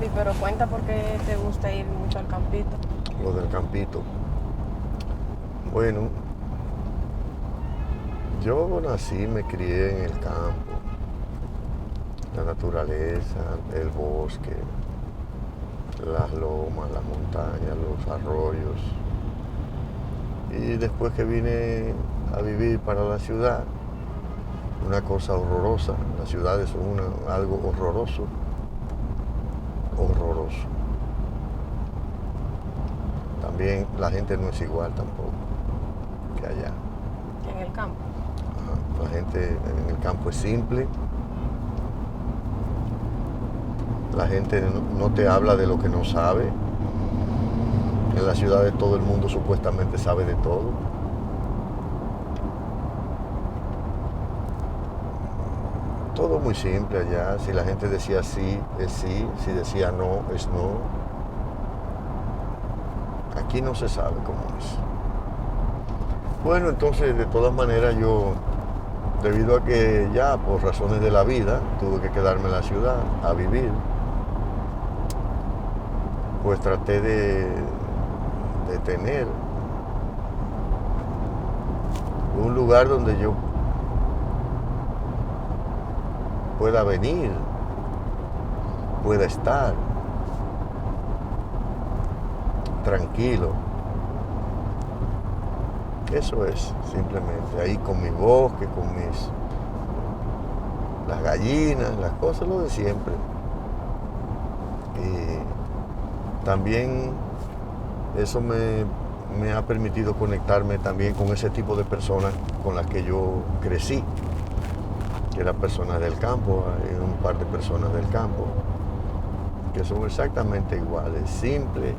papi, pero cuenta por qué te gusta ir mucho al campito. Lo del campito. Bueno, yo nací, me crié en el campo, la naturaleza, el bosque, las lomas, las montañas, los arroyos. Y después que vine a vivir para la ciudad, una cosa horrorosa, las ciudades son algo horroroso, horroroso. También la gente no es igual tampoco que allá. En el campo. Ajá. La gente en el campo es simple. La gente no te habla de lo que no sabe. En las ciudades todo el mundo supuestamente sabe de todo. Todo muy simple allá. Si la gente decía sí, es sí. Si decía no, es no. Aquí no se sabe cómo es. Bueno, entonces de todas maneras yo, debido a que ya por razones de la vida tuve que quedarme en la ciudad a vivir, pues traté de tener un lugar donde yo pueda venir, pueda estar tranquilo. Eso es, simplemente, ahí con mi bosque, con las gallinas, las cosas, lo de siempre. Y también eso me ha permitido conectarme también con ese tipo de personas con las que yo crecí, que eran personas del campo. Hay un par de personas del campo que son exactamente iguales, simples.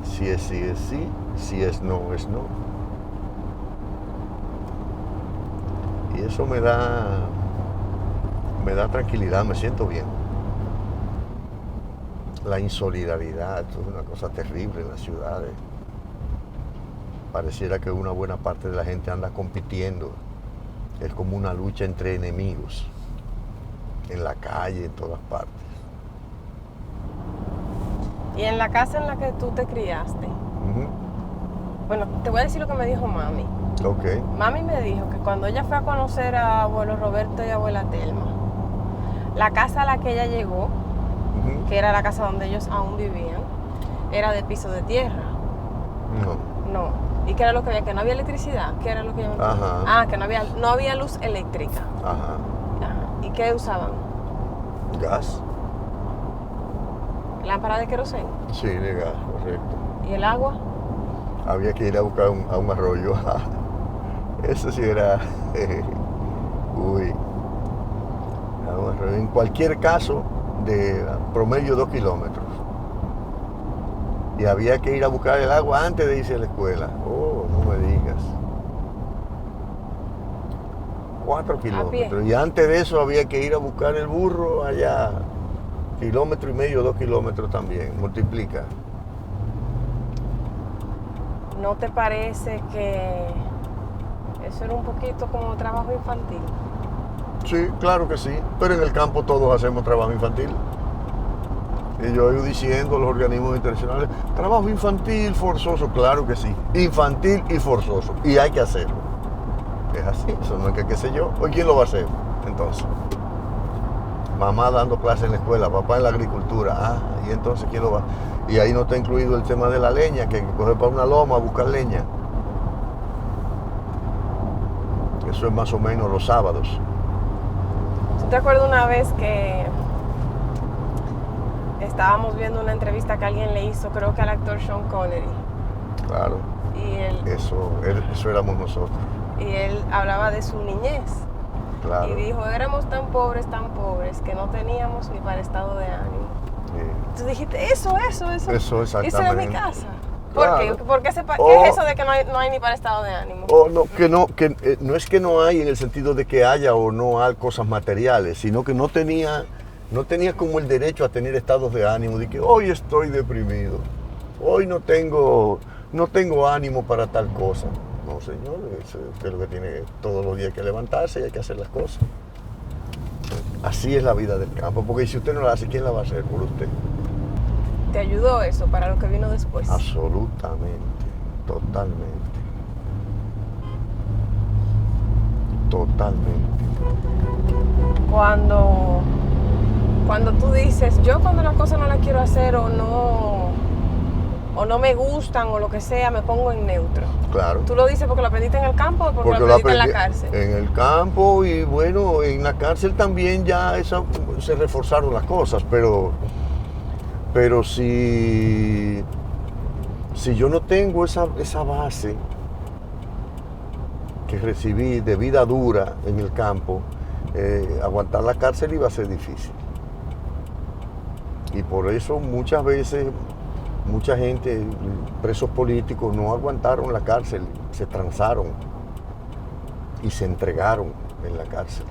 Si es sí, es sí. Si es no, es no. Y eso me da tranquilidad, me siento bien. La insolidaridad, esto es una cosa terrible en las ciudades. Pareciera que una buena parte de la gente anda compitiendo. Es como una lucha entre enemigos, en la calle, en todas partes. Y en la casa en la que tú te criaste, bueno, te voy a decir lo que me dijo mami. Ok. Mami me dijo que cuando ella fue a conocer a abuelo Roberto y a abuela Telma, la casa a la que ella llegó, que era la casa donde ellos aún vivían, era de piso de tierra. No. ¿Y qué era lo que había? Que no había electricidad. ¿Qué era lo que ella me dijo? Ajá. Ah, que no había luz eléctrica. Ajá. ¿Y qué usaban? Gas. ¿Lámpara de queroseno? Sí, de gas, correcto. ¿Y el agua? Había que ir a buscar a un arroyo. Eso sí era... uy. A un arroyo. En cualquier caso, de promedio 2 kilómetros. Y había que ir a buscar el agua antes de irse a la escuela. Oh, no me digas. 4 kilómetros. Y antes de eso había que ir a buscar el burro allá. 1,5 kilómetros, 2 kilómetros también. Multiplica. ¿No te parece que eso era un poquito como trabajo infantil? Sí, claro que sí. Pero en el campo todos hacemos trabajo infantil. Y yo iba diciendo a los organismos internacionales, trabajo infantil forzoso, claro que sí. Infantil y forzoso. Y hay que hacerlo. Es así, eso no es que qué sé yo. ¿Hoy quién lo va a hacer? Entonces, mamá dando clases en la escuela, papá en la agricultura. Ah, y entonces ¿quién lo va a hacer? Y ahí no está incluido el tema de la leña, que hay que coger para una loma a buscar leña. Eso es más o menos los sábados. ¿Tú te acuerdas una vez que estábamos viendo una entrevista que alguien le hizo, creo que al actor Sean Connery? Claro. Y él, eso éramos nosotros. Y él hablaba de su niñez. Claro. Y dijo, éramos tan pobres, que no teníamos ni para estado de ánimo. Sí. Tú dijiste, eso. Eso exactamente. Eso era mi casa. Claro. ¿Por qué? ¿Qué es eso de que no hay ni para estado de ánimo? No es que no hay en el sentido de que haya o no hay cosas materiales, sino que no tenía como el derecho a tener estados de ánimo, de que hoy estoy deprimido, hoy no tengo ánimo para tal cosa. No, señor, usted lo que tiene todos los días que levantarse y hay que hacer las cosas. Así es la vida del campo, porque si usted no la hace, ¿quién la va a hacer por usted? ¿Te ayudó eso para lo que vino después? Absolutamente, totalmente. Totalmente. Cuando tú dices, yo cuando las cosas no las quiero hacer o no me gustan o lo que sea, me pongo en neutro. Claro. ¿Tú lo dices porque lo aprendiste en el campo o porque lo aprendiste en la cárcel? En el campo y bueno, en la cárcel también ya se reforzaron las cosas, pero si yo no tengo esa base que recibí de vida dura en el campo, aguantar la cárcel iba a ser difícil. Y por eso muchas veces, mucha gente, presos políticos, no aguantaron la cárcel, se transaron y se entregaron en la cárcel.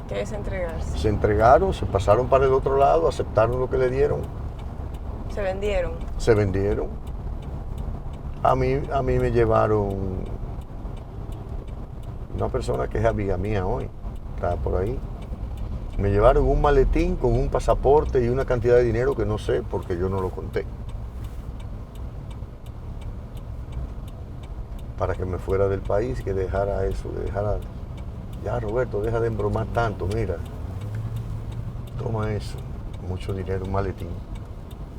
¿Qué es entregarse? Se entregaron, se pasaron para el otro lado, aceptaron lo que le dieron. ¿Se vendieron? Se vendieron. A mí me llevaron una persona que es amiga mía hoy, está por ahí. Me llevaron un maletín con un pasaporte y una cantidad de dinero que no sé porque yo no lo conté. Para que me fuera del país, que dejara eso, ya Roberto, deja de embromar tanto, mira, toma eso, mucho dinero, un maletín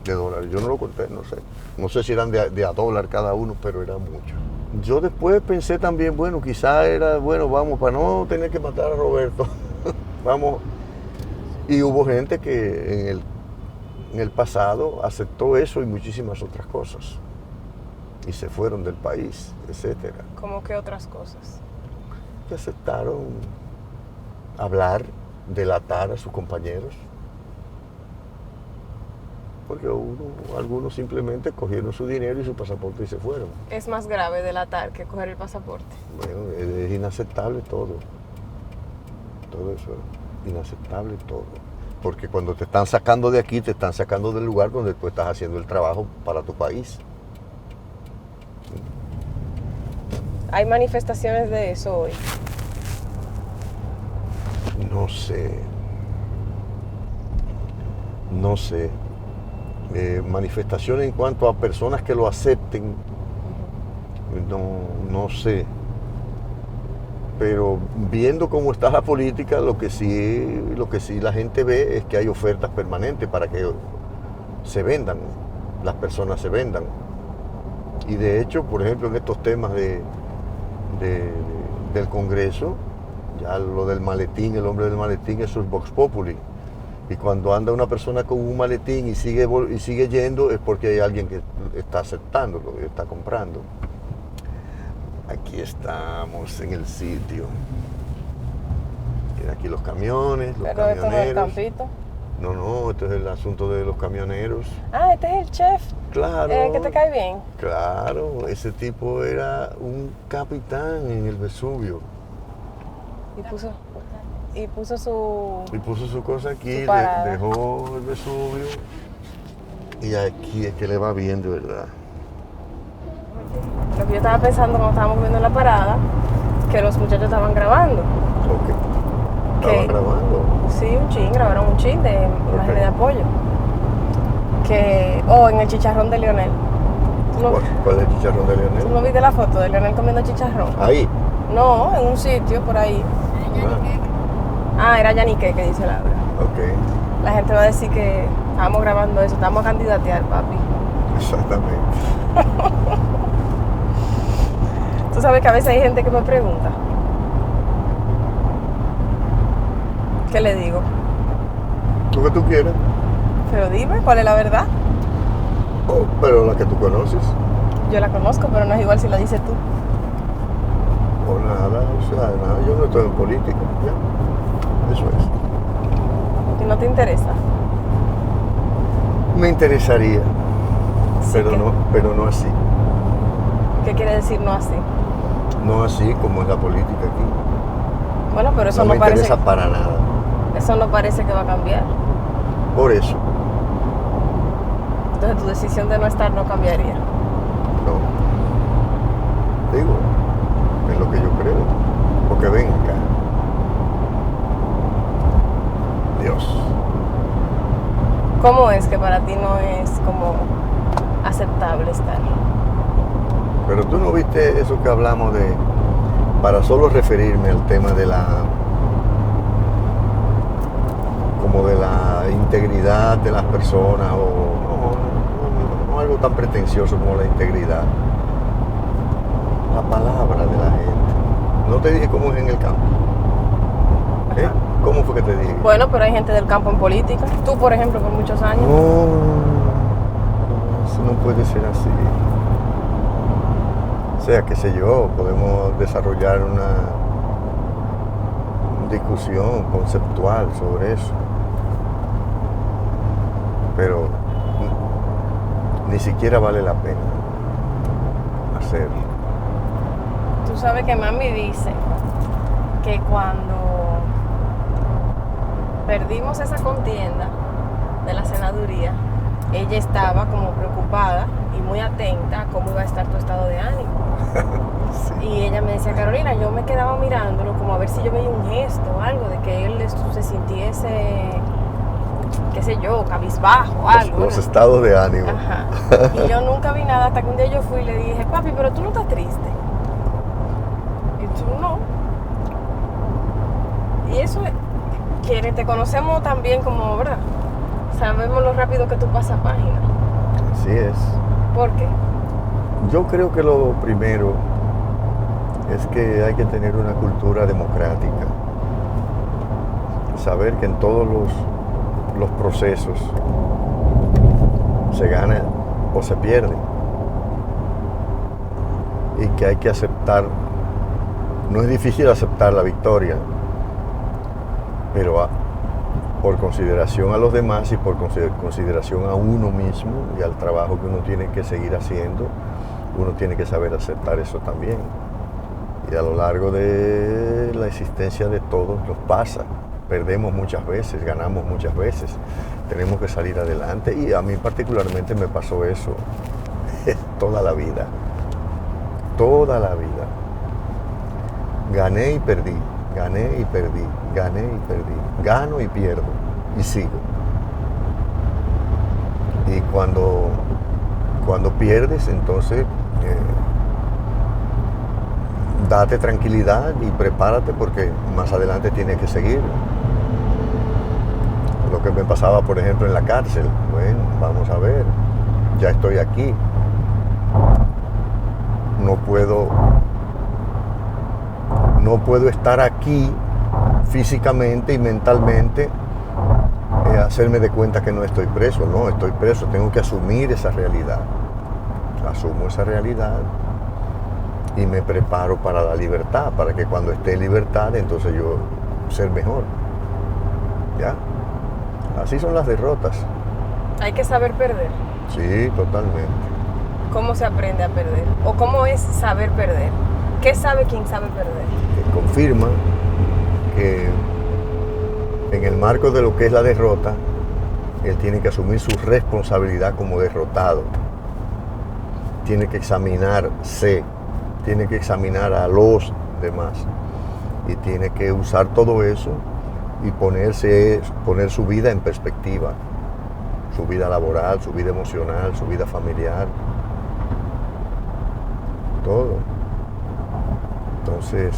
de dólares. Yo no lo conté, no sé si eran de a dólar cada uno, pero era mucho. Yo después pensé también, bueno, quizá era, bueno, vamos, para no tener que matar a Roberto, vamos. Y hubo gente que en el pasado aceptó eso y muchísimas otras cosas. Y se fueron del país, etcétera. ¿Cómo que otras cosas? Que aceptaron hablar, delatar a sus compañeros. Porque algunos simplemente cogieron su dinero y su pasaporte y se fueron. ¿Es más grave delatar que coger el pasaporte? Bueno, es inaceptable todo. Todo eso es inaceptable todo. Porque cuando te están sacando de aquí, te están sacando del lugar donde tú estás haciendo el trabajo para tu país. ¿Hay manifestaciones de eso hoy? No sé. Manifestaciones en cuanto a personas que lo acepten, no sé. Pero viendo cómo está la política, lo que sí la gente ve es que hay ofertas permanentes para que se vendan, las personas se vendan. Y de hecho, por ejemplo, en estos temas del Congreso, ya lo del maletín, el hombre del maletín, eso es Vox Populi. Y cuando anda una persona con un maletín y sigue yendo, es porque hay alguien que está aceptándolo, que está comprando. Aquí estamos en el sitio. Mira aquí los camiones, los ¿Pero camioneros. esto no es el campito? No, este es el asunto de los camioneros. Ah, este es el chef. Claro. ¿Que te cae bien? Claro, ese tipo era un capitán en el Vesubio. Y puso su cosa aquí, su parada. dejó el Vesubio. Y aquí es que le va bien, de verdad. Lo que yo estaba pensando cuando estábamos comiendo en la parada, que los muchachos estaban grabando. Ok. ¿Estaban grabando? Sí, grabaron un chin de imágenes de apoyo. En el chicharrón de Leonel. ¿Cuál es el chicharrón de Leonel? ¿Tú no viste la foto de Leonel comiendo chicharrón? Ahí. No, en un sitio por ahí. Era Yanique, que dice Laura. Ok. La gente va a decir que estábamos grabando eso, estamos a candidatear, papi. Exactamente. Tú sabes que a veces hay gente que me pregunta. ¿Qué le digo? Lo que tú quieras. Pero dime, ¿cuál es la verdad? Oh, pero la que tú conoces. Yo la conozco, pero no es igual si la dices tú. O nada, yo no estoy en política. Ya. Eso es. ¿Y no te interesa? Me interesaría, Sí, pero no así. ¿Qué quiere decir no así? No así como es la política aquí. Bueno, pero eso no no me parece. interesa para nada. Eso no parece que va a cambiar. Por eso. Entonces tu decisión de no estar no cambiaría. No. Digo, es lo que yo creo. Porque ven acá. Dios. ¿Cómo es que para ti no es como aceptable estar? Pero tú no viste eso que hablamos de, para solo referirme al tema de como de la integridad de las personas, o no algo tan pretencioso como la integridad. La palabra de la gente. No te dije cómo es en el campo. ¿Eh? ¿Cómo fue que te dije? Bueno, pero hay gente del campo en política. Tú, por ejemplo, por muchos años. No, eso no puede ser así. O sea, qué sé yo, podemos desarrollar una discusión conceptual sobre eso. Pero ni siquiera vale la pena hacerlo. Tú sabes que mami dice que cuando perdimos esa contienda de la senaduría, ella estaba como preocupada y muy atenta a cómo iba a estar tu estado de ánimo. Sí. Y ella me decía, Carolina, yo me quedaba mirándolo como a ver si yo veía un gesto o algo de que él se sintiese, qué sé yo, cabizbajo o algo. Los estados de ánimo. Ajá. Y yo nunca vi nada hasta que un día yo fui y le dije, papi, pero tú no estás triste. Y tú no. Y eso es, quienes te conocemos también como, ¿verdad? Sabemos lo rápido que tú pasas página. Así es. ¿Por qué? Yo creo que lo primero es que hay que tener una cultura democrática. Saber que en todos los procesos se gana o se pierde. Y que hay que aceptar, no es difícil aceptar la victoria, pero por consideración a los demás y por consideración a uno mismo y al trabajo que uno tiene que seguir haciendo, uno tiene que saber aceptar eso también. Y a lo largo de la existencia de todos nos pasa. Perdemos muchas veces, ganamos muchas veces. Tenemos que salir adelante y a mí particularmente me pasó eso toda la vida. Toda la vida. Gané y perdí, gané y perdí, gané y perdí. Gano y pierdo y sigo. Y cuando pierdes, entonces date tranquilidad y prepárate porque más adelante tienes que seguir. Lo que me pasaba, por ejemplo, en la cárcel. Bueno, vamos a ver, ya estoy aquí. No puedo estar aquí físicamente y mentalmente, hacerme de cuenta que no estoy preso. No, estoy preso, tengo que asumir esa realidad. Asumo esa realidad y me preparo para la libertad, para que cuando esté en libertad, entonces yo ser mejor. ¿Ya? Así son las derrotas. Hay que saber perder. Sí, totalmente. ¿Cómo se aprende a perder? ¿O cómo es saber perder? ¿Qué sabe quien sabe perder? Que confirma que en el marco de lo que es la derrota, él tiene que asumir su responsabilidad como derrotado. Tiene que examinarse, tiene que examinar a los demás y tiene que usar todo eso y poner su vida en perspectiva, su vida laboral, su vida emocional, su vida familiar, todo. Entonces,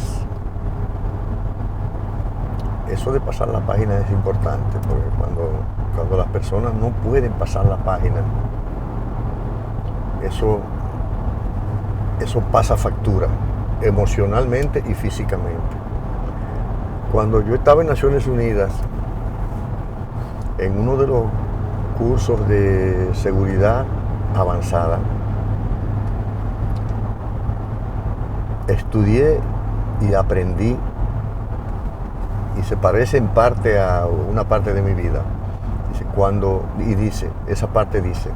eso de pasar la página es importante, porque cuando las personas no pueden pasar la página, eso pasa factura, emocionalmente y físicamente. Cuando yo estaba en Naciones Unidas, en uno de los cursos de seguridad avanzada, estudié y aprendí, y se parece en parte a una parte de mi vida. Esa parte dice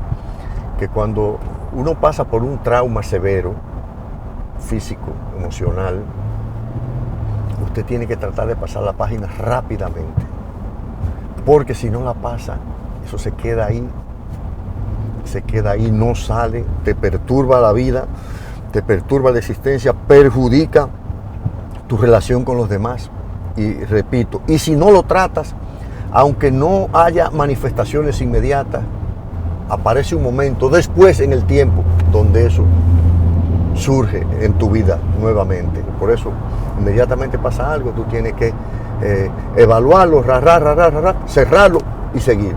que cuando uno pasa por un trauma severo, físico, emocional, usted tiene que tratar de pasar la página rápidamente, porque si no la pasa, eso se queda ahí, no sale, te perturba la vida, te perturba la existencia, perjudica tu relación con los demás. Y repito, y si no lo tratas, aunque no haya manifestaciones inmediatas, aparece un momento después en el tiempo donde eso surge en tu vida nuevamente. Por eso, inmediatamente pasa algo, tú tienes que evaluarlo, cerrarlo y seguir.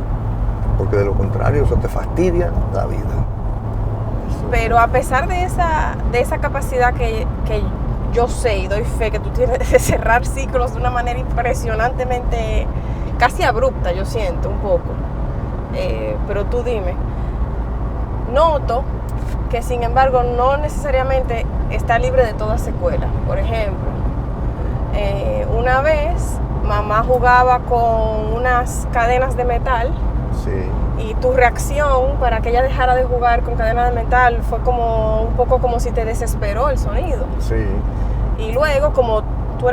Porque de lo contrario, eso te fastidia la vida. Pero a pesar de esa capacidad que yo sé y doy fe que tú tienes de cerrar ciclos de una manera impresionantemente, casi abrupta, yo siento un poco. Pero tú dime, noto que sin embargo no necesariamente está libre de toda secuela. Por ejemplo, una vez mamá jugaba con unas cadenas de metal. Sí. Y tu reacción para que ella dejara de jugar con cadenas de metal fue como un poco como si te desesperó el sonido. Sí. Y luego, como tú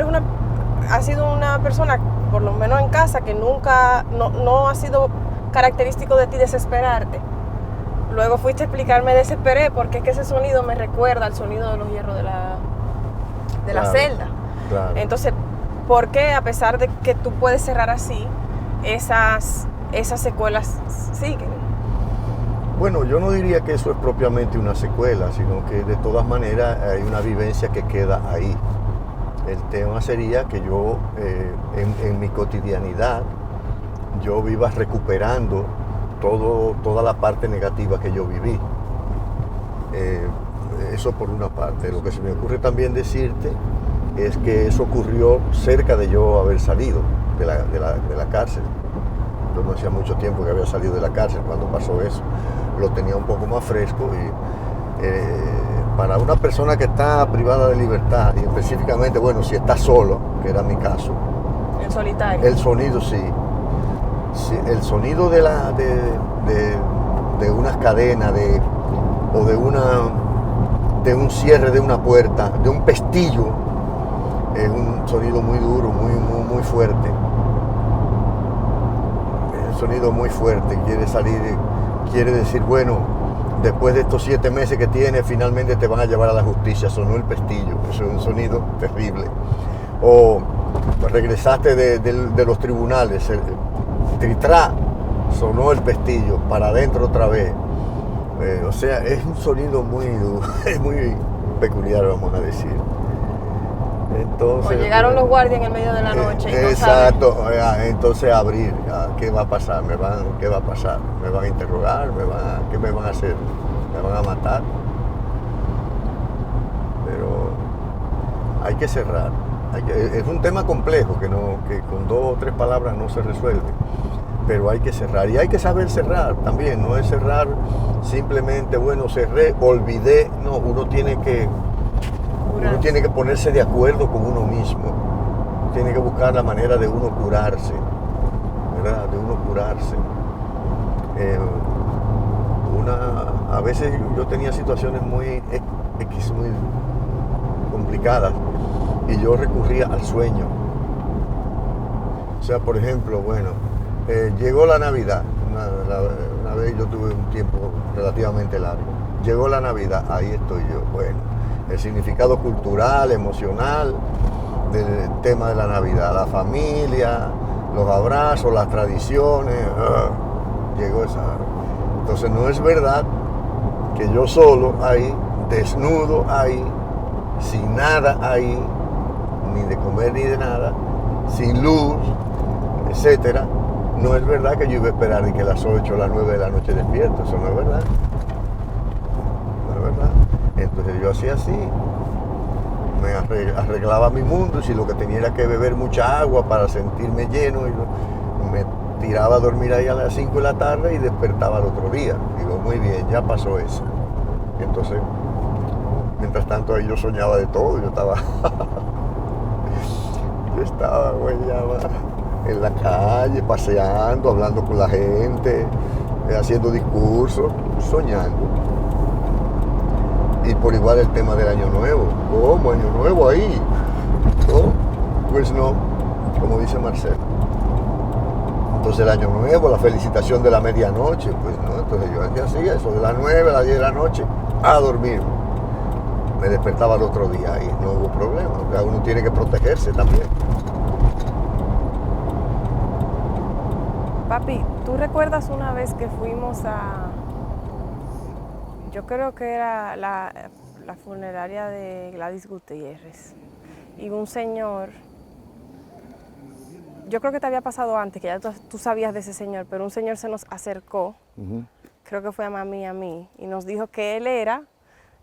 has sido una persona, por lo menos en casa, que nunca, no ha sido característico de ti desesperarte. Luego fuiste a explicarme, desesperé, porque es que ese sonido me recuerda al sonido de los hierros de la celda. Claro. Entonces, ¿por qué, a pesar de que tú puedes cerrar así, esas secuelas siguen? Bueno, yo no diría que eso es propiamente una secuela, sino que de todas maneras hay una vivencia que queda ahí. El tema sería que yo, en mi cotidianidad, yo viva recuperando toda la parte negativa que yo viví. Eso por una parte. Lo que se me ocurre también decirte es que eso ocurrió cerca de yo haber salido de la cárcel. Yo no hacía mucho tiempo que había salido de la cárcel cuando pasó eso. Lo tenía un poco más fresco y para una persona que está privada de libertad, y específicamente, bueno, si está solo, que era mi caso. En solitario. El sonido, sí. El sonido de unas cadenas, o de un cierre de una puerta, de un pestillo, es un sonido muy duro, muy fuerte. Sonido muy fuerte, quiere decir, bueno, después de estos 7 meses que tienes, finalmente te van a llevar a la justicia. Sonó el pestillo, eso es un sonido terrible. O regresaste de los tribunales, tritrá, sonó el pestillo, para adentro otra vez. O sea, es un sonido muy peculiar, vamos a decir. Entonces, o llegaron los guardias en el medio de la noche. Y exacto, entonces abrir, ¿qué va a pasar? ¿Qué va a pasar? ¿Me van a interrogar? ¿Qué me van a hacer? ¿Me van a matar? Pero hay que cerrar. Es un tema complejo que con 2 o 3 palabras no se resuelve, pero hay que cerrar. Y hay que saber cerrar también, no es cerrar simplemente, bueno, cerré, olvidé. No, uno tiene que ponerse de acuerdo con uno mismo. Tiene que buscar la manera de uno curarse, ¿verdad? De uno curarse. A veces yo tenía situaciones muy complicadas y yo recurría al sueño. O sea, por ejemplo, bueno, llegó la Navidad. Una vez yo tuve un tiempo relativamente largo. Llegó la Navidad, ahí estoy yo. Bueno, el significado cultural, emocional del tema de la Navidad, la familia, los abrazos, las tradiciones, llegó esa. Entonces no es verdad que yo solo ahí, desnudo ahí, sin nada ahí, ni de comer ni de nada, sin luz, etcétera. No es verdad que yo iba a esperar ni que las 8 o las 9 de la noche despierto, eso no es verdad. No es verdad. Entonces yo hacía así, me arreglaba mi mundo, y si lo que tenía era que beber mucha agua para sentirme lleno, y me tiraba a dormir ahí a las 5 de la tarde y despertaba al otro día. Digo, muy bien, ya pasó eso. Entonces, mientras tanto ahí yo soñaba de todo, yo estaba en la calle, paseando, hablando con la gente, haciendo discursos, soñando. Y por igual el tema del Año Nuevo. ¿Cómo Año Nuevo ahí? ¿No? Pues no, como dice Marcelo. Entonces el Año Nuevo, la felicitación de la medianoche, pues no. Entonces yo hacía eso, de las 9 a las 10 de la noche, a dormir. Me despertaba el otro día y no hubo problema. O sea, uno tiene que protegerse también. Papi, ¿tú recuerdas una vez que fuimos yo creo que era la funeraria de Gladys Gutiérrez, y un señor, yo creo que te había pasado antes, que ya tú sabías de ese señor, pero un señor se nos acercó, creo que fue a mami y a mí, y nos dijo que él era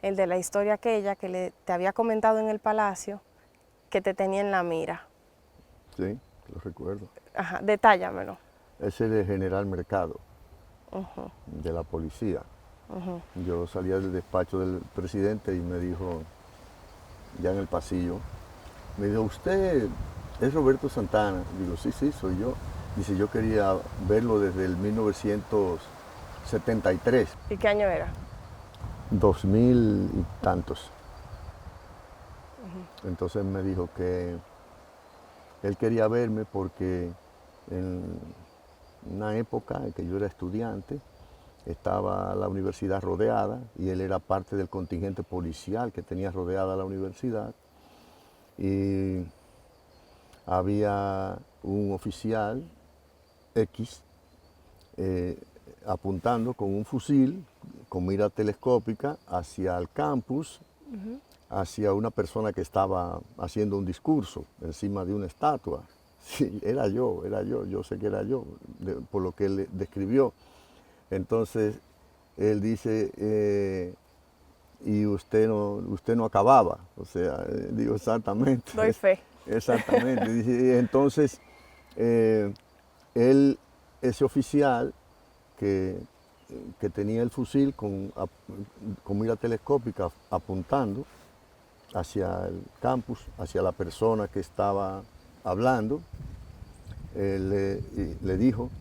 el de la historia aquella que te había comentado en el palacio, que te tenía en la mira? Sí, lo recuerdo. Ajá, detállamelo. Ese de General Mercado, de la policía. Yo salía del despacho del presidente y me dijo, ya en el pasillo, me dijo, ¿usted es Roberto Santana? Digo, sí, sí, soy yo. Dice, yo quería verlo desde el 1973. ¿Y qué año era? 2000 y tantos. Entonces me dijo que él quería verme porque en una época en que yo era estudiante, estaba la universidad rodeada y él era parte del contingente policial que tenía rodeada la universidad, y había un oficial X apuntando con un fusil con mira telescópica hacia el campus, hacia una persona que estaba haciendo un discurso encima de una estatua. Sí, era yo sé que era yo, por lo que él describió. Entonces, él dice, y usted no acababa, o sea, digo, exactamente. Doy fe. Exactamente. Dice, entonces, ese oficial que tenía el fusil con mira telescópica apuntando hacia el campus, hacia la persona que estaba hablando, le dijo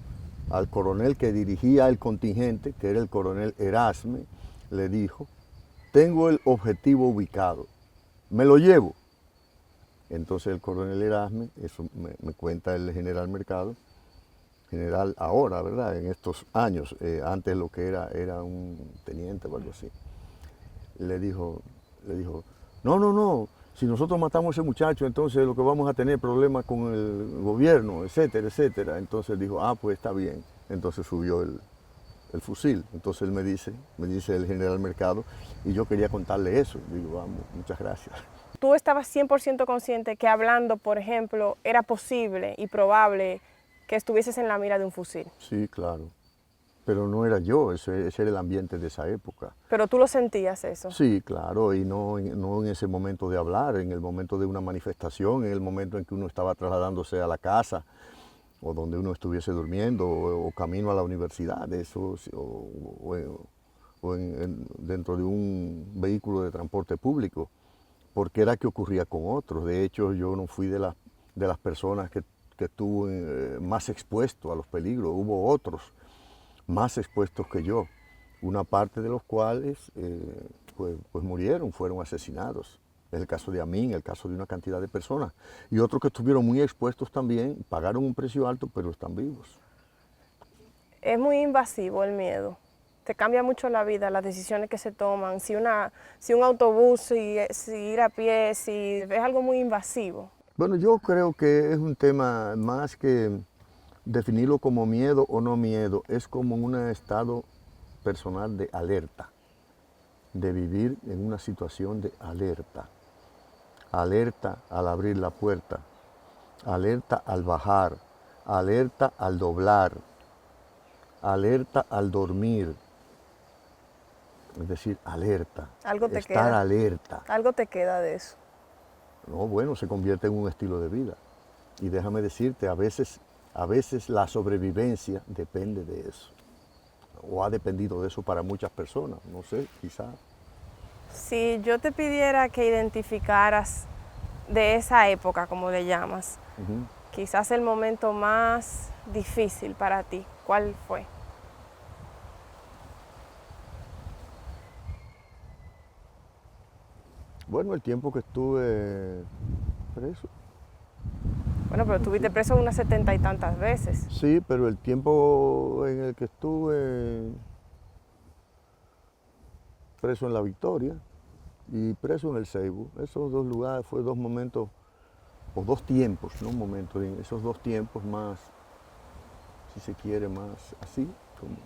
al coronel que dirigía el contingente, que era el coronel Erasme, le dijo, tengo el objetivo ubicado, me lo llevo. Entonces el coronel Erasme, eso me cuenta el general Mercado, general ahora, ¿verdad? En estos años, antes lo que era un teniente o algo así, le dijo, no, si nosotros matamos a ese muchacho, entonces lo que vamos a tener problemas con el gobierno, etcétera, etcétera. Entonces dijo, pues está bien. Entonces subió el fusil. Entonces él me dice el general Mercado, y yo quería contarle eso. Digo, vamos, muchas gracias. ¿Tú estabas 100% consciente que hablando, por ejemplo, era posible y probable que estuvieses en la mira de un fusil? Sí, claro. Pero no era yo, ese era el ambiente de esa época. ¿Pero tú lo sentías eso? Sí, claro, y no en ese momento de hablar, en el momento de una manifestación, en el momento en que uno estaba trasladándose a la casa, o donde uno estuviese durmiendo, o camino a la universidad, eso, dentro de un vehículo de transporte público, porque era que ocurría con otros. De hecho, yo no fui de las personas que estuvo más expuesto a los peligros, hubo otros más expuestos que yo, una parte de los cuales pues murieron, fueron asesinados. Es el caso de Amin, el caso de una cantidad de personas. Y otros que estuvieron muy expuestos también, pagaron un precio alto, pero están vivos. Es muy invasivo el miedo. Te cambia mucho la vida, las decisiones que se toman. Si un autobús, si ir a pie, es algo muy invasivo. Bueno, yo creo que es un tema más que definirlo como miedo o no miedo, es como un estado personal de alerta, de vivir en una situación de alerta. Alerta al abrir la puerta, alerta al bajar, alerta al doblar, alerta al dormir. Es decir, alerta, Algo te estar queda. alerta. Algo te queda de eso. No, bueno, se convierte en un estilo de vida. Y déjame decirte, a veces la sobrevivencia depende de eso. O ha dependido de eso para muchas personas, no sé, quizás. Si yo te pidiera que identificaras de esa época, como le llamas, quizás el momento más difícil para ti, ¿cuál fue? Bueno, el tiempo que estuve preso. Bueno, pero estuviste preso unas 70 y tantas veces. Sí, pero el tiempo en el que estuve preso en La Victoria y preso en el Seibo, esos dos lugares fue dos momentos, o dos tiempos, no un momento, esos dos tiempos más si se quiere, más así, como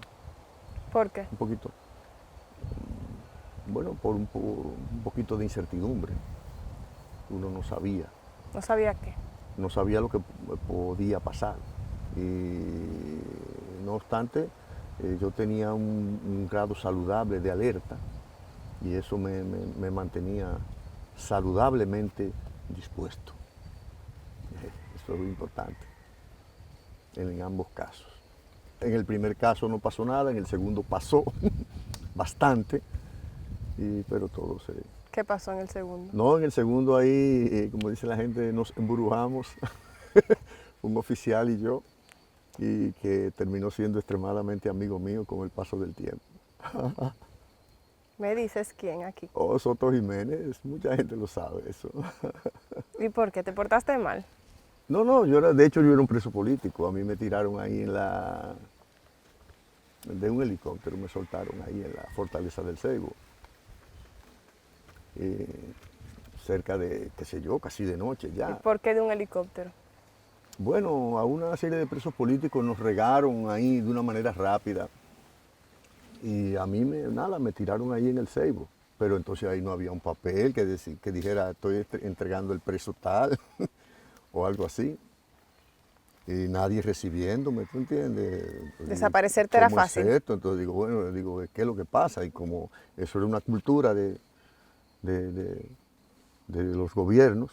¿Por qué? un poquito, bueno, por un poquito de incertidumbre. Uno no sabía, No sabía qué. no sabía lo que podía pasar. Y no obstante, yo tenía un grado saludable de alerta y eso me mantenía saludablemente dispuesto. Eso es lo importante en ambos casos. En el primer caso no pasó nada, en el segundo pasó bastante, pero todo se... ¿Qué pasó en el segundo? No, en el segundo ahí, como dice la gente, nos embrujamos, un oficial y yo, y que terminó siendo extremadamente amigo mío con el paso del tiempo. ¿Me dices quién aquí? Oh, Soto Jiménez, mucha gente lo sabe eso. ¿Y por qué? ¿Te portaste mal? No, de hecho yo era un preso político, a mí me tiraron ahí de un helicóptero, me soltaron ahí en la fortaleza del Ceibo. Cerca de, qué sé yo, casi de noche ya. ¿Y por qué de un helicóptero? Bueno, a una serie de presos políticos nos regaron ahí de una manera rápida y a mí me tiraron ahí en el Ceibo, pero entonces ahí no había un papel que dijera estoy entregando el preso tal o algo así. Y nadie recibiéndome, ¿tú entiendes? Desaparecerte era ¿Cómo es fácil. esto? Entonces digo, ¿qué es lo que pasa? Y como eso era una cultura de los gobiernos,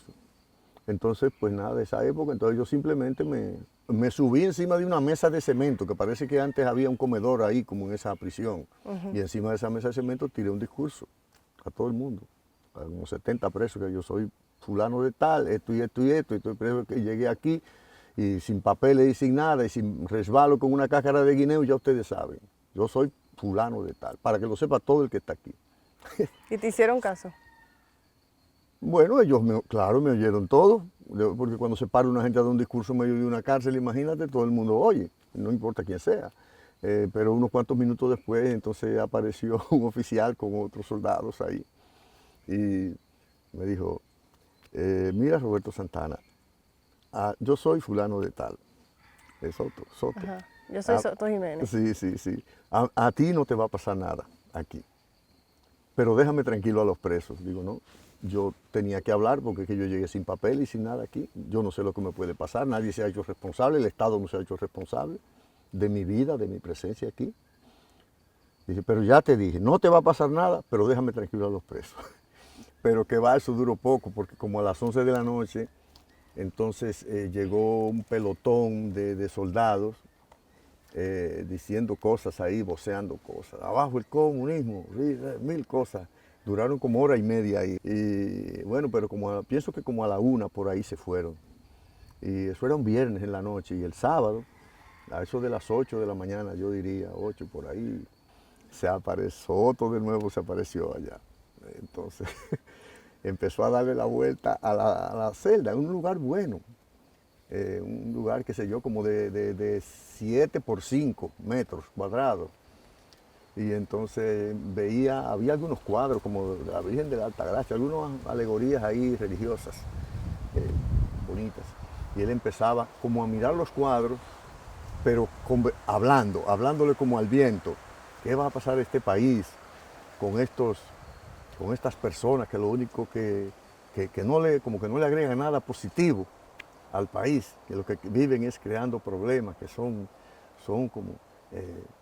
entonces pues nada, de esa época, entonces yo simplemente me subí encima de una mesa de cemento, que parece que antes había un comedor ahí como en esa prisión, y encima de esa mesa de cemento tiré un discurso a todo el mundo, a unos 70 presos, que yo soy fulano de tal, esto y esto y esto, y estoy preso que llegué aquí, y sin papeles y sin nada, y sin resbalo con una cáscara de guineo, ya ustedes saben, yo soy fulano de tal, para que lo sepa todo el que está aquí. ¿Y te hicieron caso? Bueno, ellos, claro, me oyeron todo, porque cuando se para una gente a dar un discurso en medio de una cárcel, imagínate, todo el mundo oye, no importa quién sea. Pero unos cuantos minutos después, entonces apareció un oficial con otros soldados ahí y me dijo, mira Roberto Santana, yo soy fulano de tal, es Soto. Ajá. Yo soy Soto Jiménez. Sí. A ti no te va a pasar nada aquí, pero déjame tranquilo a los presos. Digo, no, yo tenía que hablar porque es que yo llegué sin papel y sin nada aquí. Yo no sé lo que me puede pasar, nadie se ha hecho responsable, el Estado no se ha hecho responsable de mi vida, de mi presencia aquí. Dije, pero ya te dije, no te va a pasar nada, pero déjame tranquilo a los presos. Pero que va, eso duró poco, porque como a las 11 de la noche, entonces llegó un pelotón de soldados diciendo cosas ahí, voceando cosas. Abajo el comunismo, mil cosas. Duraron como hora y media ahí. Y bueno, pero pienso que como a la 1 por ahí se fueron. Y eso era un viernes en la noche. Y el sábado, a eso de las 8 de la mañana, yo diría, 8 por ahí, se apareció, Soto de nuevo se apareció allá. Entonces empezó a darle la vuelta a la celda, en un lugar bueno. Un lugar, qué sé yo, como de 7 por 5 metros cuadrados. Y entonces había algunos cuadros como la Virgen de la Altagracia, algunas alegorías ahí religiosas, bonitas. Y él empezaba como a mirar los cuadros, pero hablándole como al viento. ¿Qué va a pasar a este país con estas personas que lo único como que no le agrega nada positivo al país, que lo que viven es creando problemas, que son como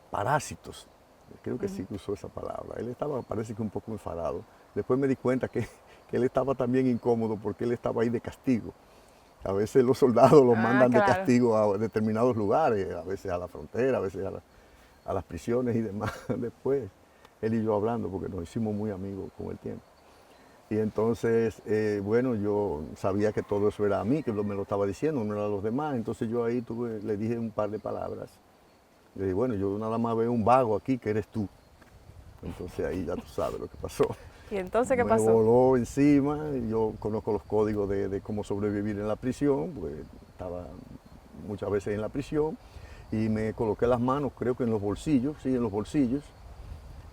parásitos? Creo que sí que usó esa palabra. Él parece que un poco enfadado. Después me di cuenta que él estaba también incómodo porque él estaba ahí de castigo. A veces los soldados los mandan de castigo a determinados lugares, a veces a la frontera, a veces a las prisiones y demás. Después, él y yo hablando, porque nos hicimos muy amigos con el tiempo. Y entonces, bueno, yo sabía que todo eso era a mí, que me lo estaba diciendo, no era a los demás. Entonces yo ahí le dije un par de palabras. Le dije, bueno, yo nada más veo un vago aquí que eres tú. Entonces ahí ya tú sabes lo que pasó. ¿Y entonces qué pasó? Me voló encima, yo conozco los códigos de cómo sobrevivir en la prisión, porque estaba muchas veces en la prisión, y me coloqué las manos, creo que en los bolsillos,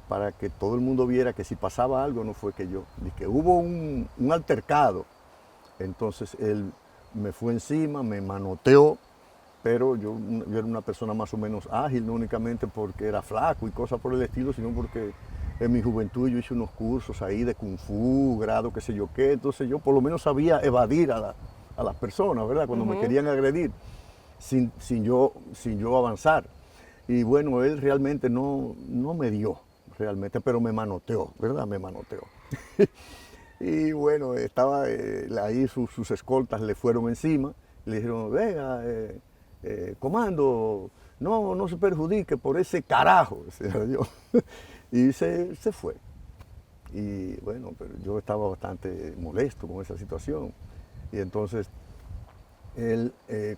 para que todo el mundo viera que si pasaba algo no fue que yo, ni que hubo un altercado. Entonces él me fue encima, me manoteó pero yo era una persona más o menos ágil, no únicamente porque era flaco y cosas por el estilo, sino porque en mi juventud yo hice unos cursos ahí de kung fu, grado qué sé yo qué, entonces yo por lo menos sabía evadir a las personas, ¿verdad? Cuando me querían agredir, sin yo avanzar. Y bueno, él realmente no me dio, realmente, pero me manoteó, ¿verdad? Me manoteó. Y bueno, estaba ahí, sus escoltas le fueron encima, le dijeron, venga, comando, no se perjudique por ese carajo, decía yo. Y se fue. Y bueno, pero yo estaba bastante molesto con esa situación. Y entonces, él,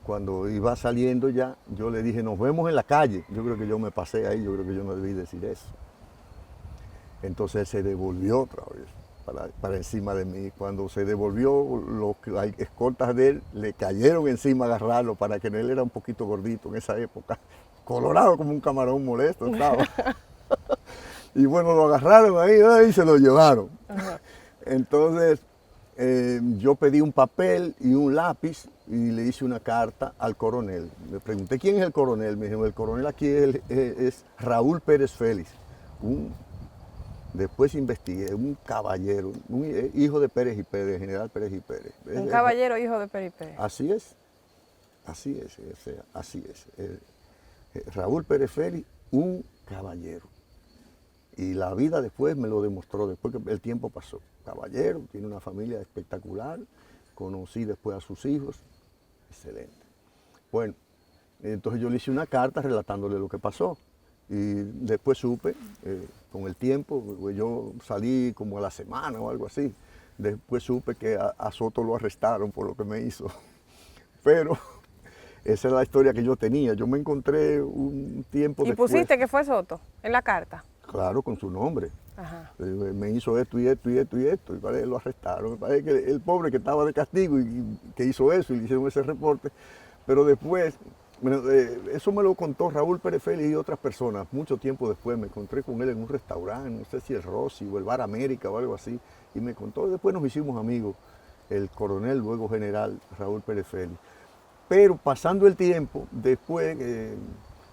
cuando iba saliendo ya, yo le dije, nos vemos en la calle. Yo creo que yo me pasé ahí, yo creo que yo no debí decir eso. Entonces él se devolvió otra vez para encima de mí. Cuando se devolvió, las escoltas de él le cayeron encima a agarrarlo, para que él era un poquito gordito en esa época, colorado como un camarón molesto estaba. Y bueno, lo agarraron ahí y se lo llevaron. Entonces yo pedí un papel y un lápiz y le hice una carta al coronel. Le pregunté, ¿quién es el coronel? Me dijeron, el coronel aquí es Raúl Pérez Félix. Después investigué, un caballero, un hijo de Pérez y Pérez, general Pérez y Pérez. Un caballero hijo de Pérez y Pérez. Así es, así es, así es. Raúl Pérez Félix, un caballero. Y la vida después me lo demostró, después que el tiempo pasó. Caballero, tiene una familia espectacular, conocí después a sus hijos, excelente. Bueno, entonces yo le hice una carta relatándole lo que pasó. Y después supe, con el tiempo, yo salí como a la semana o algo así, después supe que a Soto lo arrestaron por lo que me hizo. Pero esa es la historia que yo tenía. Yo me encontré un tiempo después. ¿Y pusiste que fue Soto en la carta? Claro, con su nombre. Ajá. Me hizo esto y esto y esto y esto, y parece que lo arrestaron. Parece que el pobre que estaba de castigo y que hizo eso y le hicieron ese reporte, pero después, bueno, eso me lo contó Raúl Pérez Félix y otras personas. Mucho tiempo después me encontré con él en un restaurante, no sé si el Rossi o el Bar América o algo así, y me contó, después nos hicimos amigos, el coronel, luego general Raúl Pérez Félix. Pero pasando el tiempo, después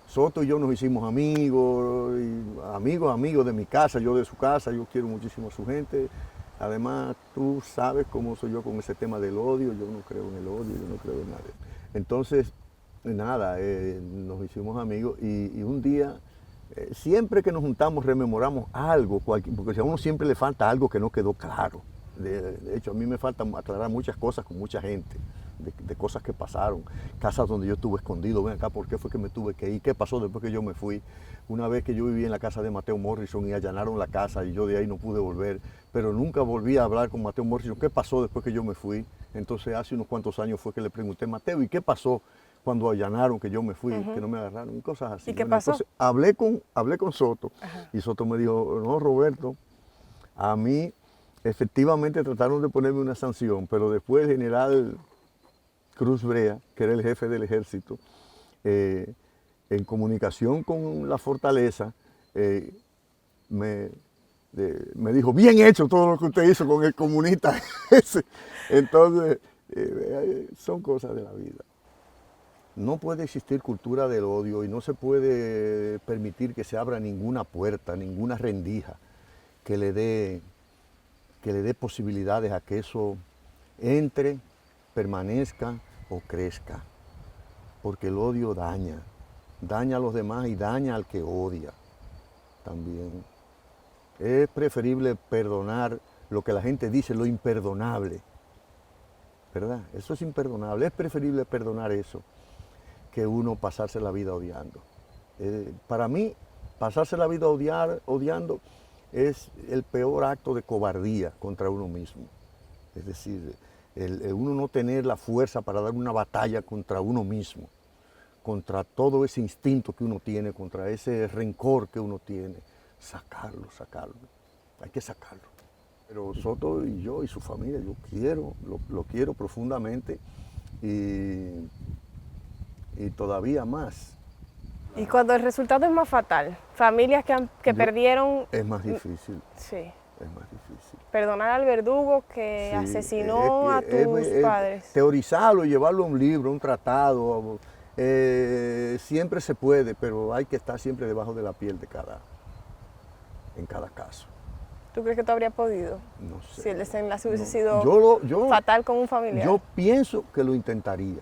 Soto y yo nos hicimos amigos, amigos de mi casa, yo de su casa, yo quiero muchísimo a su gente. Además, tú sabes cómo soy yo con ese tema del odio, yo no creo en el odio, yo no creo en nada. Entonces, nada, nos hicimos amigos y un día, siempre que nos juntamos rememoramos algo, porque a uno siempre le falta algo que no quedó claro. De hecho, a mí me falta aclarar muchas cosas con mucha gente, de cosas que pasaron, casas donde yo estuve escondido, ven acá, ¿por qué fue que me tuve que ir? ¿Qué pasó después que yo me fui? Una vez que yo viví en la casa de Mateo Morrison y allanaron la casa y yo de ahí no pude volver, pero nunca volví a hablar con Mateo Morrison. ¿Qué pasó después que yo me fui? Entonces hace unos cuantos años fue que le pregunté, Mateo, ¿y qué pasó cuando allanaron que yo me fui, que no me agarraron? Y cosas así. ¿Y qué pasó? Entonces hablé con Soto. Ajá. Y Soto me dijo, no, Roberto, a mí efectivamente trataron de ponerme una sanción, pero después el general Cruz Brea, que era el jefe del ejército, en comunicación con la fortaleza, me dijo, bien hecho todo lo que usted hizo con el comunista ese. Entonces, son cosas de la vida. No puede existir cultura del odio y no se puede permitir que se abra ninguna puerta, ninguna rendija que le dé posibilidades a que eso entre, permanezca o crezca. Porque el odio daña a los demás y daña al que odia también. Es preferible perdonar lo que la gente dice, lo imperdonable, ¿verdad? Eso es imperdonable, es preferible perdonar eso que uno pasarse la vida odiando. Para mí, pasarse la vida odiando es el peor acto de cobardía contra uno mismo. Es decir, el uno no tener la fuerza para dar una batalla contra uno mismo, contra todo ese instinto que uno tiene, contra ese rencor que uno tiene, sacarlo, hay que sacarlo. Pero Soto y yo y su familia, yo lo quiero profundamente y todavía más. Y cuando el resultado es más fatal, familias que perdieron... Es más difícil. Sí. Es más difícil. Perdonar al verdugo que asesinó a tus padres. Teorizarlo y llevarlo a un libro, un tratado, Siempre se puede, pero hay que estar siempre debajo de la piel en cada caso. ¿Tú crees que tú habrías podido? No sé. Si el desenlace hubiese sido fatal con un familiar. Yo pienso que lo intentaría.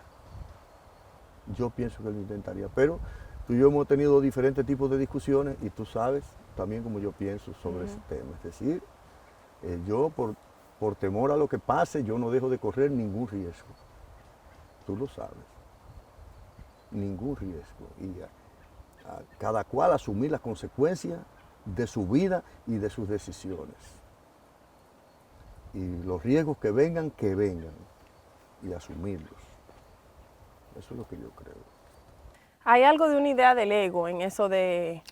Pero tú y yo hemos tenido diferentes tipos de discusiones y tú sabes también como yo pienso sobre ese tema. Es decir, yo por temor a lo que pase, yo no dejo de correr ningún riesgo. Tú lo sabes. Ningún riesgo. Y a cada cual asumir las consecuencias de su vida y de sus decisiones. Y los riesgos que vengan, y asumirlos. Eso es lo que yo creo. Hay algo de una idea del ego en eso de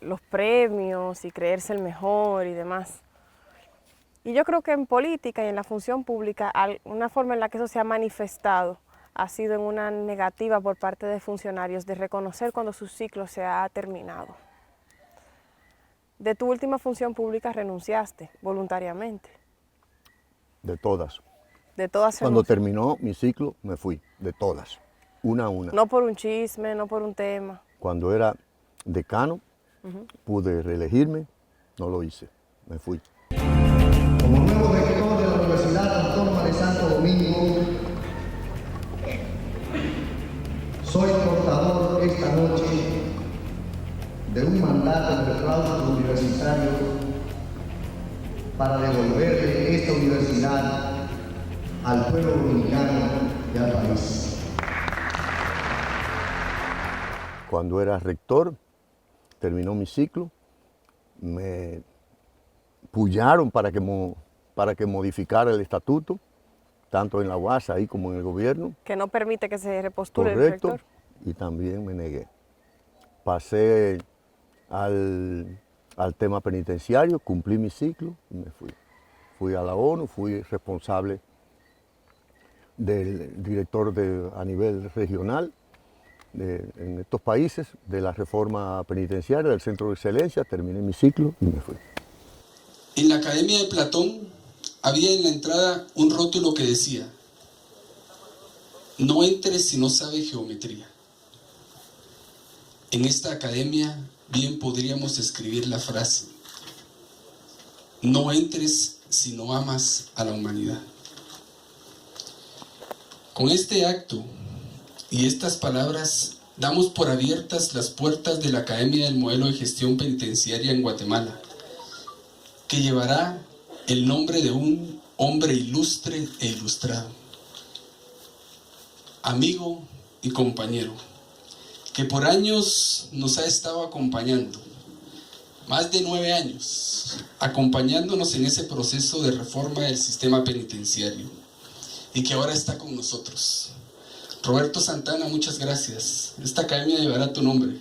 los premios y creerse el mejor y demás. Y yo creo que en política y en la función pública, una forma en la que eso se ha manifestado ha sido en una negativa por parte de funcionarios de reconocer cuando su ciclo se ha terminado. De tu última función pública renunciaste voluntariamente. De todas. De todas. Cuando terminó mi ciclo me fui, de todas, una a una. No por un chisme, no por un tema. Cuando era decano, pude reelegirme, no lo hice, me fui. Como nuevo rector de la Universidad Autónoma de Santo Domingo, soy portador esta noche de un mandato de claustro universitario para devolverle esta universidad al pueblo dominicano y al país. Cuando era rector, terminó mi ciclo, me pullaron para que modificara el estatuto, tanto en la UAS ahí como en el gobierno. Que no permite que se repostule. Correcto, el rector. Y también me negué. Pasé al tema penitenciario, cumplí mi ciclo y me fui. Fui a la ONU, fui responsable del director a nivel regional en estos países de la reforma penitenciaria del Centro de Excelencia, terminé mi ciclo y me fui. En la Academia de Platón había en la entrada un rótulo que decía: no entres si no sabes geometría. En esta academia bien podríamos escribir la frase: no entres si no amas a la humanidad. Con este acto y estas palabras damos por abiertas las puertas de la Academia del Modelo de Gestión Penitenciaria en Guatemala, que llevará el nombre de un hombre ilustre e ilustrado, amigo y compañero, que por años nos ha estado acompañando, más de 9 años, acompañándonos en ese proceso de reforma del sistema penitenciario, y que ahora está con nosotros. Roberto Santana, muchas gracias. Esta academia llevará tu nombre.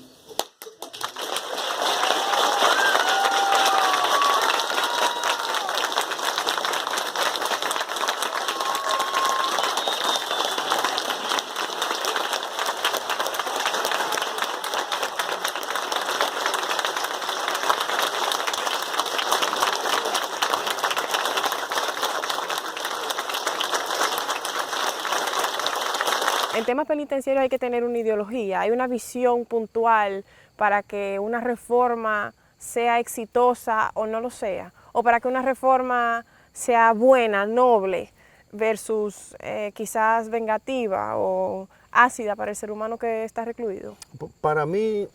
En temas penitenciarios hay que tener una ideología, hay una visión puntual para que una reforma sea exitosa o no lo sea, o para que una reforma sea buena, noble, versus quizás vengativa o ácida para el ser humano que está recluido. Para mí,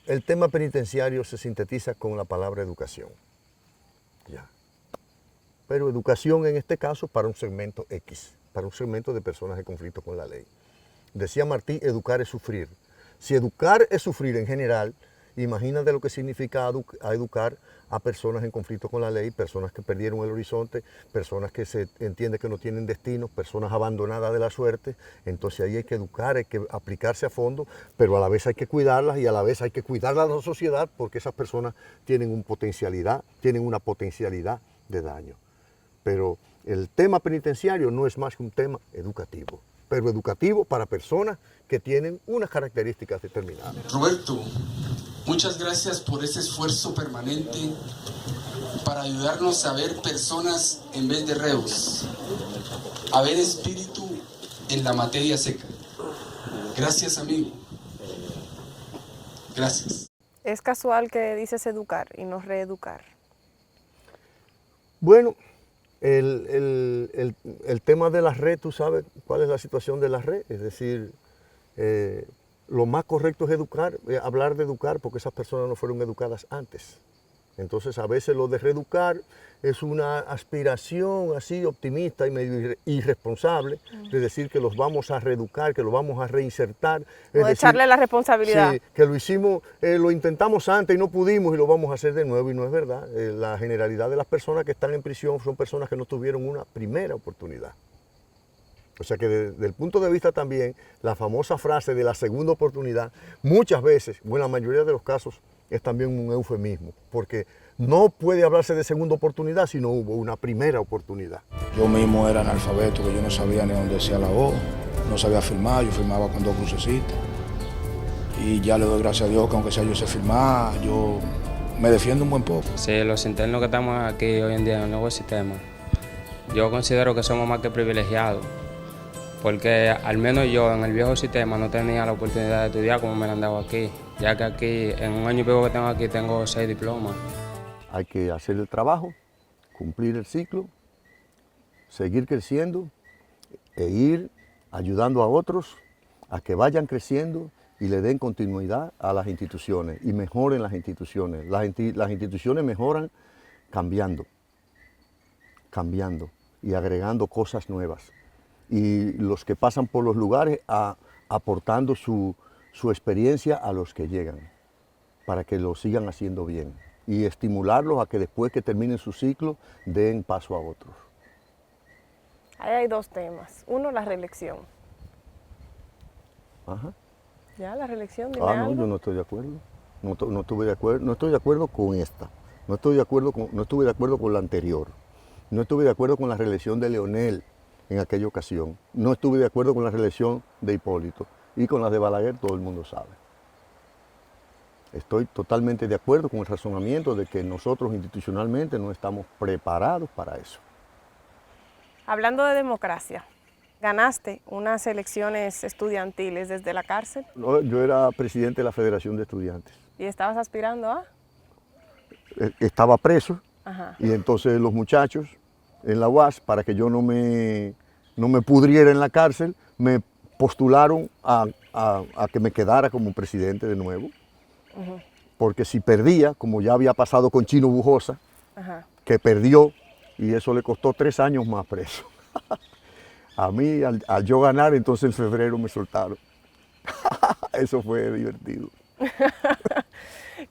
el tema penitenciario se sintetiza con la palabra educación. Ya. Pero educación en este caso para un segmento X, para un segmento de personas en conflicto con la ley. Decía Martí, educar es sufrir. Si educar es sufrir en general, imagínate lo que significa educar a personas en conflicto con la ley, personas que perdieron el horizonte, personas que se entiende que no tienen destino, personas abandonadas de la suerte. Entonces ahí hay que educar, hay que aplicarse a fondo, pero a la vez hay que cuidarlas y a la vez hay que cuidar a la sociedad porque esas personas tienen una potencialidad de daño. Pero el tema penitenciario no es más que un tema educativo, pero educativo para personas que tienen unas características determinadas. Roberto, muchas gracias por ese esfuerzo permanente para ayudarnos a ver personas en vez de reos. haber espíritu en la materia seca. Gracias, amigo. Gracias. Es casual que dices educar y no reeducar. Bueno, el tema de la red, tú sabes cuál es la situación de la red, es decir, lo más correcto es educar, hablar de educar, porque esas personas no fueron educadas antes. Entonces a veces lo de reeducar es una aspiración así optimista y medio irresponsable de decir que los vamos a reeducar, que los vamos a reinsertar. O de echarle la responsabilidad. Sí, que lo hicimos, lo intentamos antes y no pudimos y lo vamos a hacer de nuevo y no es verdad. La generalidad de las personas que están en prisión son personas que no tuvieron una primera oportunidad. O sea que desde el punto de vista también, la famosa frase de la segunda oportunidad, muchas veces, o en la mayoría de los casos, es también un eufemismo, porque no puede hablarse de segunda oportunidad si no hubo una primera oportunidad. Yo mismo era analfabeto, que yo no sabía ni dónde decía la O, no sabía filmar, yo filmaba con 2 crucecitas. Y ya le doy gracias a Dios que aunque sea yo sé filmar, yo me defiendo un buen poco. Sí, los internos que estamos aquí hoy en día en el nuevo sistema, yo considero que somos más que privilegiados, porque al menos yo en el viejo sistema no tenía la oportunidad de estudiar como me la han dado aquí, ya que aquí, en un año y pico que tengo aquí, tengo 6 diplomas. Hay que hacer el trabajo, cumplir el ciclo, seguir creciendo e ir ayudando a otros a que vayan creciendo y le den continuidad a las instituciones y mejoren las instituciones. Las instituciones mejoran cambiando y agregando cosas nuevas. Y los que pasan por los lugares aportando su experiencia a los que llegan, para que lo sigan haciendo bien y estimularlos a que después que terminen su ciclo den paso a otros. Ahí hay 2 temas. Uno, la reelección. Ajá. ¿Ya? ¿La reelección? Dime No, algo. yo no estoy de acuerdo. No estoy de acuerdo con esta. No estuve de acuerdo con la anterior. No estuve de acuerdo con la reelección de Leonel en aquella ocasión. No estuve de acuerdo con la reelección de Hipólito. Y con la de Balaguer todo el mundo sabe. Estoy totalmente de acuerdo con el razonamiento de que nosotros institucionalmente no estamos preparados para eso. Hablando de democracia, ganaste unas elecciones estudiantiles desde la cárcel Yo era presidente de la Federación de Estudiantes. y estabas aspirando a... Estaba preso. Ajá. Y entonces los muchachos en la UAS, para que yo no me pudriera en la cárcel, me postularon a que me quedara como presidente de nuevo. Uh-huh. Porque si perdía, como ya había pasado con Chino Bujosa, Ajá. que perdió, y eso le costó 3 años más preso. A mí, al yo ganar, entonces en febrero me soltaron. Eso fue divertido.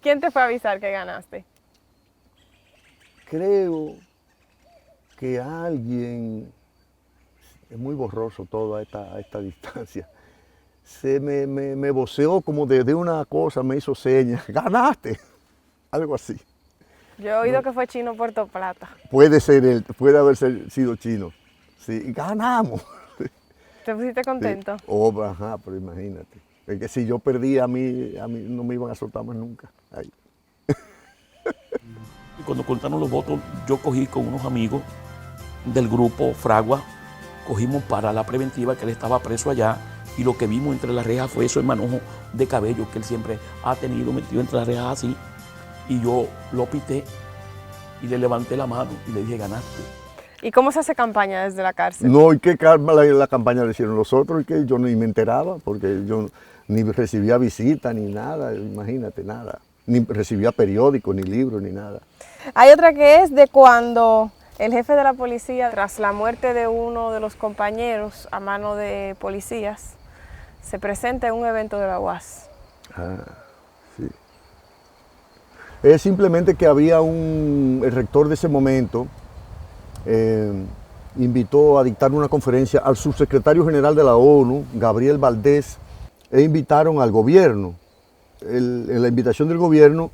¿Quién te fue a avisar que ganaste? Creo que alguien, es muy borroso todo a esta distancia, se me voceó como de una cosa, me hizo señas, ganaste, algo así. Yo he oído que fue Chino Puerto Plata. Puede haber sido Chino, sí, ganamos. ¿Te pusiste contento? Sí. Ajá, pero imagínate, es que si yo perdía a mí no me iban a soltar más nunca. Ahí. Y cuando contaron los votos, yo cogí con unos amigos del grupo Fragua, cogimos para la preventiva, que él estaba preso allá, y lo que vimos entre las rejas fue eso, el manojo de cabello que él siempre ha tenido metido entre las rejas así, y yo lo pité y le levanté la mano y le dije, ganaste. ¿Y cómo se hace campaña desde la cárcel? No, ¿y qué la campaña le hicieron los otros? Y que yo ni me enteraba, porque yo ni recibía visita ni nada, imagínate, nada. Ni recibía periódicos, ni libros, ni nada. Hay otra que es de cuando el jefe de la policía, tras la muerte de uno de los compañeros a mano de policías, se presenta en un evento de la UAS. Ah, sí. Es simplemente que había el rector de ese momento, invitó a dictar una conferencia al subsecretario general de la ONU, Gabriel Valdés, e invitaron al gobierno. En la invitación del gobierno,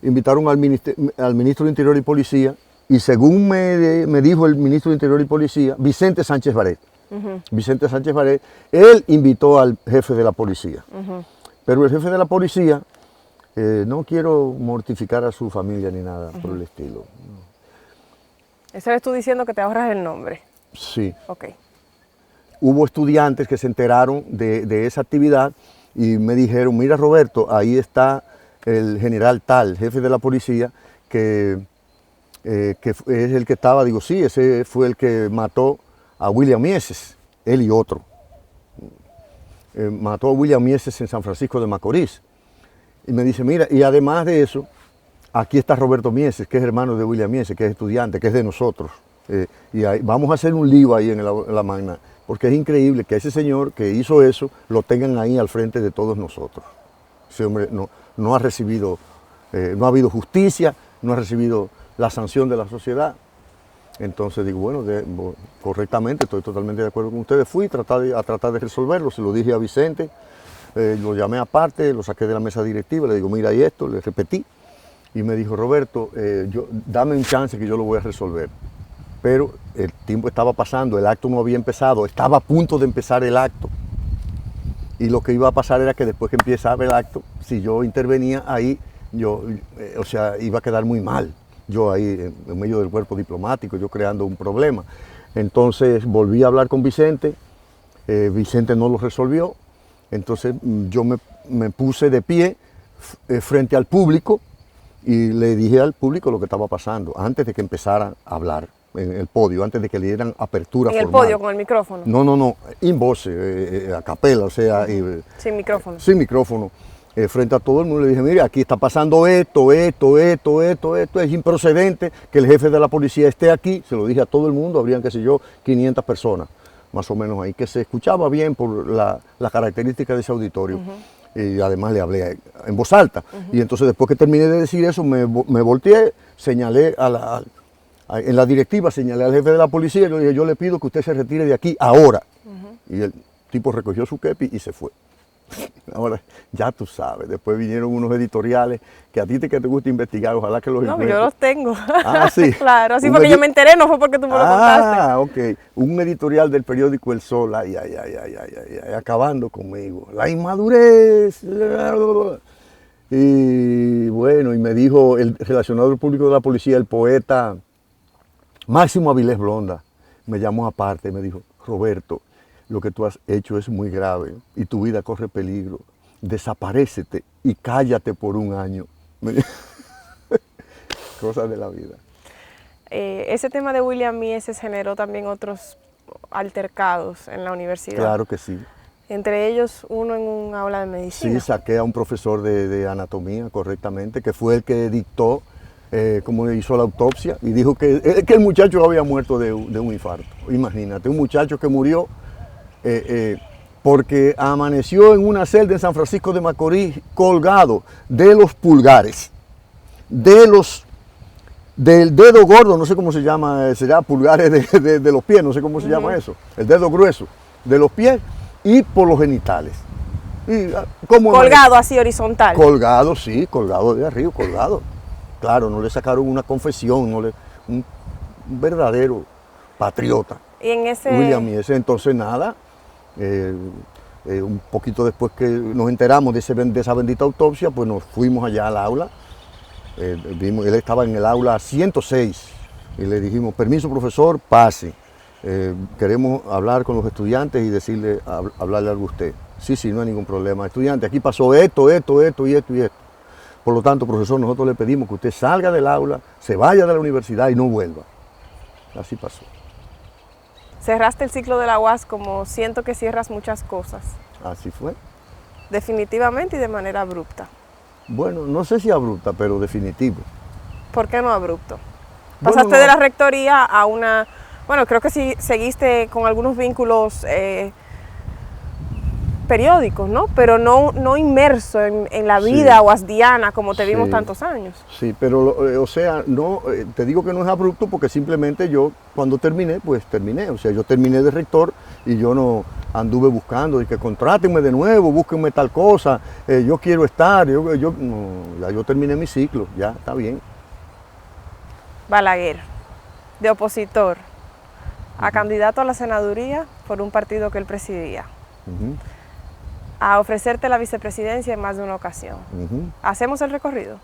invitaron al ministro de Interior y Policía, y según me dijo el ministro de Interior y Policía, Vicente Sánchez Baret, Vicente Sánchez Baret, él invitó al jefe de la policía. Pero el jefe de la policía, no quiero mortificar a su familia ni nada por el estilo. Eso eres tú diciendo que te ahorras el nombre. Sí. Ok. hubo estudiantes que se enteraron de esa actividad y me dijeron, mira Roberto, ahí está el general tal, jefe de la policía, que es el que estaba, digo, sí, ese fue el que mató a William Mieses, él y otro. Mató a William Mieses en San Francisco de Macorís. Y me dice, mira, y además de eso, aquí está Roberto Mieses, que es hermano de William Mieses, que es estudiante, que es de nosotros. Y ahí, vamos a hacer un lío ahí en la Magna, porque es increíble que ese señor que hizo eso, lo tengan ahí al frente de todos nosotros. Ese hombre no ha recibido, no ha habido justicia, no ha recibido la sanción de la sociedad. Entonces digo, bueno, correctamente, estoy totalmente de acuerdo con ustedes. Fui a tratar de resolverlo, se lo dije a Vicente, lo llamé aparte, lo saqué de la mesa directiva, le digo, mira, y esto, le repetí. Y me dijo, Roberto, dame un chance que yo lo voy a resolver. Pero el tiempo estaba pasando, el acto no había empezado, estaba a punto de empezar el acto. Y lo que iba a pasar era que después que empezara el acto, si yo intervenía ahí, o sea, iba a quedar muy mal. Yo ahí en medio del cuerpo diplomático, yo creando un problema. Entonces volví a hablar con Vicente, Vicente no lo resolvió, entonces yo me puse de pie frente al público y le dije al público lo que estaba pasando, antes de que empezara a hablar en el podio, antes de que le dieran apertura formal. ¿En el podio con el micrófono? No, in voce, a capela, o sea... sin micrófono. Sin micrófono. Frente a todo el mundo le dije, mire, aquí está pasando esto, es improcedente que el jefe de la policía esté aquí, se lo dije a todo el mundo, habrían, qué sé yo, 500 personas, más o menos ahí, que se escuchaba bien por la característica de ese auditorio. Y además le hablé en voz alta. Y entonces después que terminé de decir eso, me volteé, señalé en la directiva, señalé al jefe de la policía, y le dije, yo le pido que usted se retire de aquí ahora. Y el tipo recogió su kepi y se fue. Ahora, ya tú sabes, después vinieron unos editoriales que a ti que te gusta investigar, ojalá que los No, yo los tengo. Ah, sí. Claro, así porque yo me enteré, no fue porque tú me lo contaste. Ah, ok. Un editorial del periódico El Sol, acabando conmigo. La inmadurez. Y bueno, y me dijo el relacionador público de la policía, el poeta Máximo Avilés Blonda, me llamó aparte y me dijo, Roberto, lo que tú has hecho es muy grave y tu vida corre peligro. Desaparécete y cállate por un año. Cosas de la vida. Ese tema de William Mieses generó también otros altercados en la universidad. Claro que sí. Entre ellos uno en un aula de medicina. Sí, saqué a un profesor de anatomía, correctamente, que fue el que dictó cómo le hizo la autopsia y dijo que el muchacho había muerto de un infarto. Imagínate, un muchacho que murió porque amaneció en una celda en San Francisco de Macorís colgado de los pulgares, del dedo gordo, no sé cómo se llama, será pulgares de los pies, no sé cómo se llama eso, el dedo grueso de los pies y por los genitales. Colgado así horizontal. Colgado, sí, colgado de arriba, colgado. Claro, no le sacaron una confesión, un verdadero patriota. Y en ese... William Mieses, entonces nada, un poquito después que nos enteramos de esa bendita autopsia, pues nos fuimos allá al aula. Él estaba en el aula 106 y le dijimos, permiso profesor, pase. Queremos hablar con los estudiantes y hablarle algo a usted. Sí, no hay ningún problema. Estudiante, aquí pasó esto y esto. Por lo tanto, profesor, nosotros le pedimos que usted salga del aula, se vaya de la universidad y no vuelva. Así pasó. Cerraste el ciclo de la UAS como siento que cierras muchas cosas. Así fue. Definitivamente y de manera abrupta. Bueno, no sé si abrupta, pero definitivo. ¿Por qué no abrupto? Pasaste de la rectoría a una... Bueno, creo que sí seguiste con algunos vínculos periódicos, ¿no? Pero no inmerso en la vida guasdiana como te vimos tantos años. Sí, pero o sea, no, te digo que no es abrupto porque simplemente yo cuando terminé, pues terminé. O sea, yo terminé de rector y yo no anduve buscando y que contrátenme de nuevo, búsquenme tal cosa, yo quiero estar, no, ya yo terminé mi ciclo, ya está bien. Balaguer, de opositor a candidato a la senaduría por un partido que él presidía. A ofrecerte la vicepresidencia en más de una ocasión. ¿Hacemos el recorrido?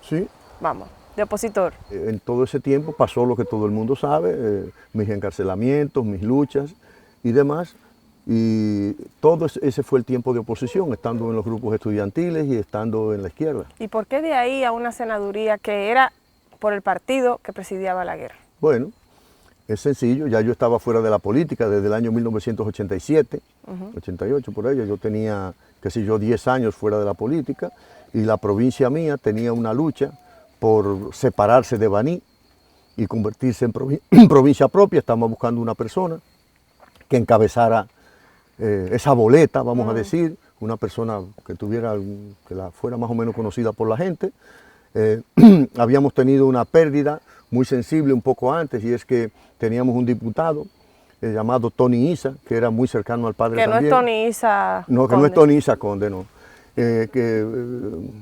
Sí. Vamos, de opositor. En todo ese tiempo pasó lo que todo el mundo sabe, mis encarcelamientos, mis luchas y demás, Y todo ese fue el tiempo de oposición, estando en los grupos estudiantiles y estando en la izquierda. ¿Y por qué de ahí a una senaduría que era por el partido que presidía Balaguer? Bueno, es sencillo, ya yo estaba fuera de la política desde el año 1987, 88 por ahí, yo tenía, qué sé yo, 10 años fuera de la política y la provincia mía tenía una lucha por separarse de Baní y convertirse en provincia propia. Estábamos buscando una persona que encabezara esa boleta, vamos a decir, una persona que tuviera, que fuera más o menos conocida por la gente. Habíamos tenido una pérdida muy sensible un poco antes, y es que teníamos un diputado llamado Tony Isa, que era muy cercano al padre que también. Que no es Tony Isa No, que Conde. no es Tony Isa Conde, no.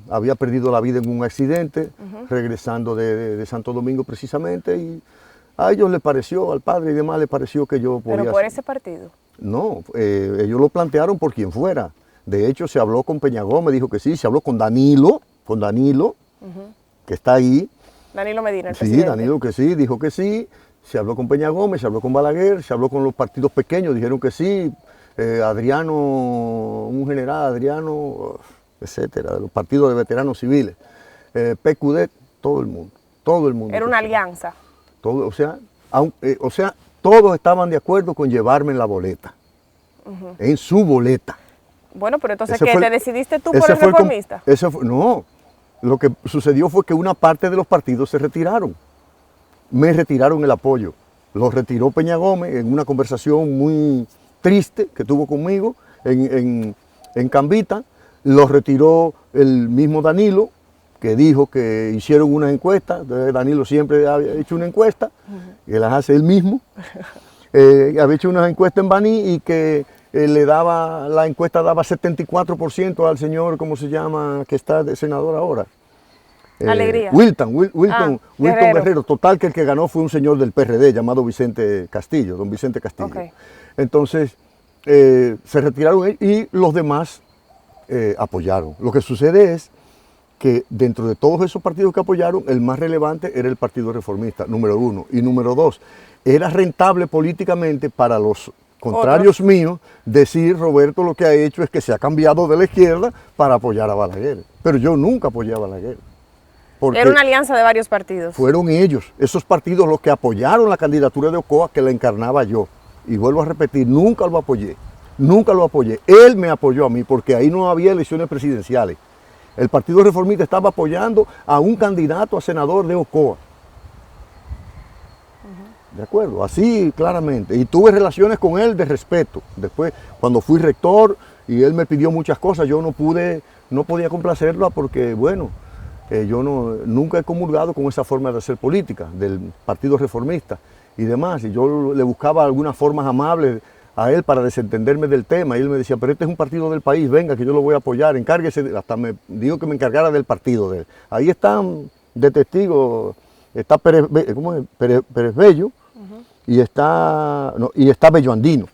Había perdido la vida en un accidente, regresando de Santo Domingo precisamente, y a ellos les pareció, al padre y demás, les pareció que yo podía... ¿Pero por ese partido? No, ellos lo plantearon por quien fuera. De hecho, se habló con Peñagón, me dijo que sí, se habló con Danilo, que está ahí. Danilo Medina, el Sí, presidente. Danilo que sí, dijo que sí. Se habló con Peña Gómez, se habló con Balaguer, se habló con los partidos pequeños, dijeron que sí. Adriano, un general, Adriano, etcétera, de los partidos de veteranos civiles. PQD, todo el mundo. Era una alianza. Todo, o sea, todos estaban de acuerdo con llevarme en la boleta, en su boleta. Bueno, pero entonces, Ese ¿qué? fue ¿Te el- decidiste tú ese por el fue reformista? No, lo que sucedió fue que una parte de los partidos se retiraron. Me retiraron el apoyo. Lo retiró Peña Gómez en una conversación muy triste que tuvo conmigo en Cambita. Lo retiró el mismo Danilo, que dijo que hicieron una encuesta. Danilo siempre había hecho una encuesta, que las hace él mismo. Había hecho una encuesta en Baní y que la encuesta daba 74% al señor, ¿cómo se llama?, que está de senador ahora. Alegría. Wilton Guerrero. Guerrero. Total, que el que ganó fue un señor del PRD llamado Vicente Castillo, don Vicente Castillo. Ok. Entonces, se retiraron y los demás apoyaron. Lo que sucede es que dentro de todos esos partidos que apoyaron, el más relevante era el Partido Reformista, número 1. Y número 2, era rentable políticamente para los contrarios míos decir: Roberto lo que ha hecho es que se ha cambiado de la izquierda para apoyar a Balaguer. Pero yo nunca apoyé a Balaguer. Porque Era una alianza de varios partidos. fueron ellos, esos partidos, los que apoyaron la candidatura de Ocoa, que la encarnaba yo. Y vuelvo a repetir, nunca lo apoyé. Nunca lo apoyé. Él me apoyó a mí, porque ahí no había elecciones presidenciales. El Partido Reformista estaba apoyando a un candidato a senador de Ocoa. ¿De acuerdo? Así claramente. Y tuve relaciones con él de respeto. Después, cuando fui rector y él me pidió muchas cosas, yo no podía complacerlo porque, bueno, yo nunca he comulgado con esa forma de hacer política del Partido Reformista y demás. Y yo le buscaba algunas formas amables a él para desentenderme del tema. Y él me decía: pero este es un partido del país, venga, que yo lo voy a apoyar, encárguese. Hasta me dijo que me encargara del partido de él. Ahí están de testigos, está Pérez Bello y está Bello Andino,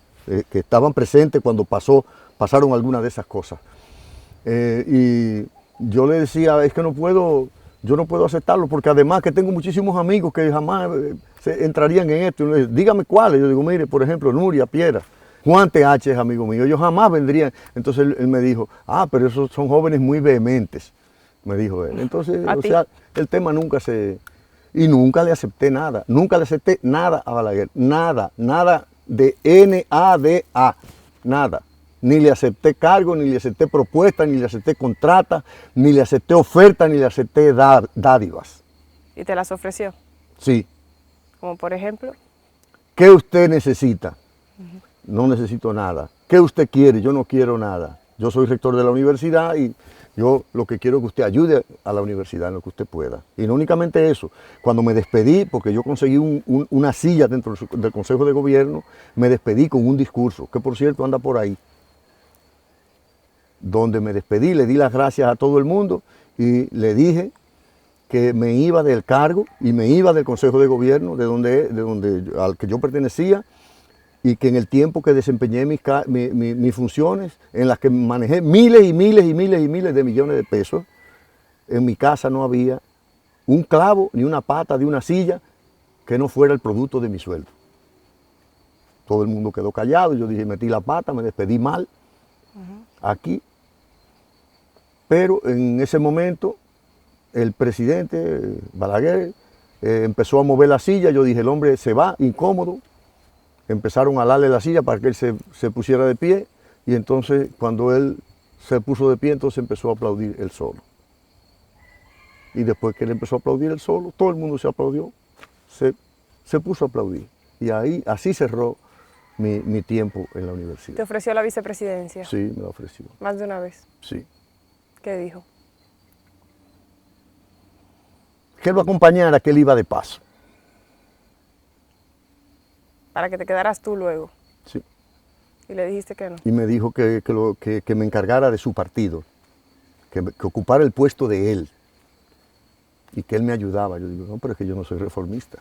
que estaban presentes cuando pasaron algunas de esas cosas. Y yo le decía: es que yo no puedo aceptarlo, porque además que tengo muchísimos amigos que jamás entrarían en esto. Y le digo: dígame cuáles. Yo digo: mire, por ejemplo, Nuria Piera, Juan TH es amigo mío, ellos jamás vendrían. Entonces él me dijo: pero esos son jóvenes muy vehementes, me dijo él. Entonces, el tema nunca y nunca le acepté nada a Balaguer, nada de NADA, nada. Ni le acepté cargo, ni le acepté propuesta, ni le acepté contrata, ni le acepté oferta, ni le acepté dádivas. ¿Y te las ofreció? Sí. Como por ejemplo. ¿Qué usted necesita? No necesito nada. ¿Qué usted quiere? Yo no quiero nada. Yo soy rector de la universidad y yo lo que quiero es que usted ayude a la universidad en lo que usted pueda. Y no únicamente eso. Cuando me despedí, porque yo conseguí una silla dentro del Consejo de Gobierno, me despedí con un discurso, que por cierto anda por ahí, donde me despedí, le di las gracias a todo el mundo y le dije que me iba del cargo y me iba del Consejo de Gobierno al que yo pertenecía, y que en el tiempo que desempeñé mis funciones, en las que manejé miles y miles y miles y miles de millones de pesos, en mi casa no había un clavo ni una pata de una silla que no fuera el producto de mi sueldo. todo el mundo quedó callado. Yo dije, metí la pata, me despedí mal aquí. Pero en ese momento el presidente Balaguer empezó a mover la silla. Yo dije, el hombre se va, incómodo. Empezaron a darle la silla para que él se pusiera de pie. Y entonces cuando él se puso de pie, entonces empezó a aplaudir él solo. Y después que él empezó a aplaudir él solo, todo el mundo se aplaudió, se puso a aplaudir. Y ahí, así cerró mi tiempo en la universidad. ¿Te ofreció la vicepresidencia? Sí, me la ofreció. ¿Más de una vez? Sí. ¿Qué dijo? Que lo acompañara, que él iba de paso. Para que te quedaras tú luego. Sí. Y le dijiste que no. Y me dijo que me encargara de su partido, que ocupara el puesto de él y que él me ayudaba. Yo digo, no, pero es que yo no soy reformista.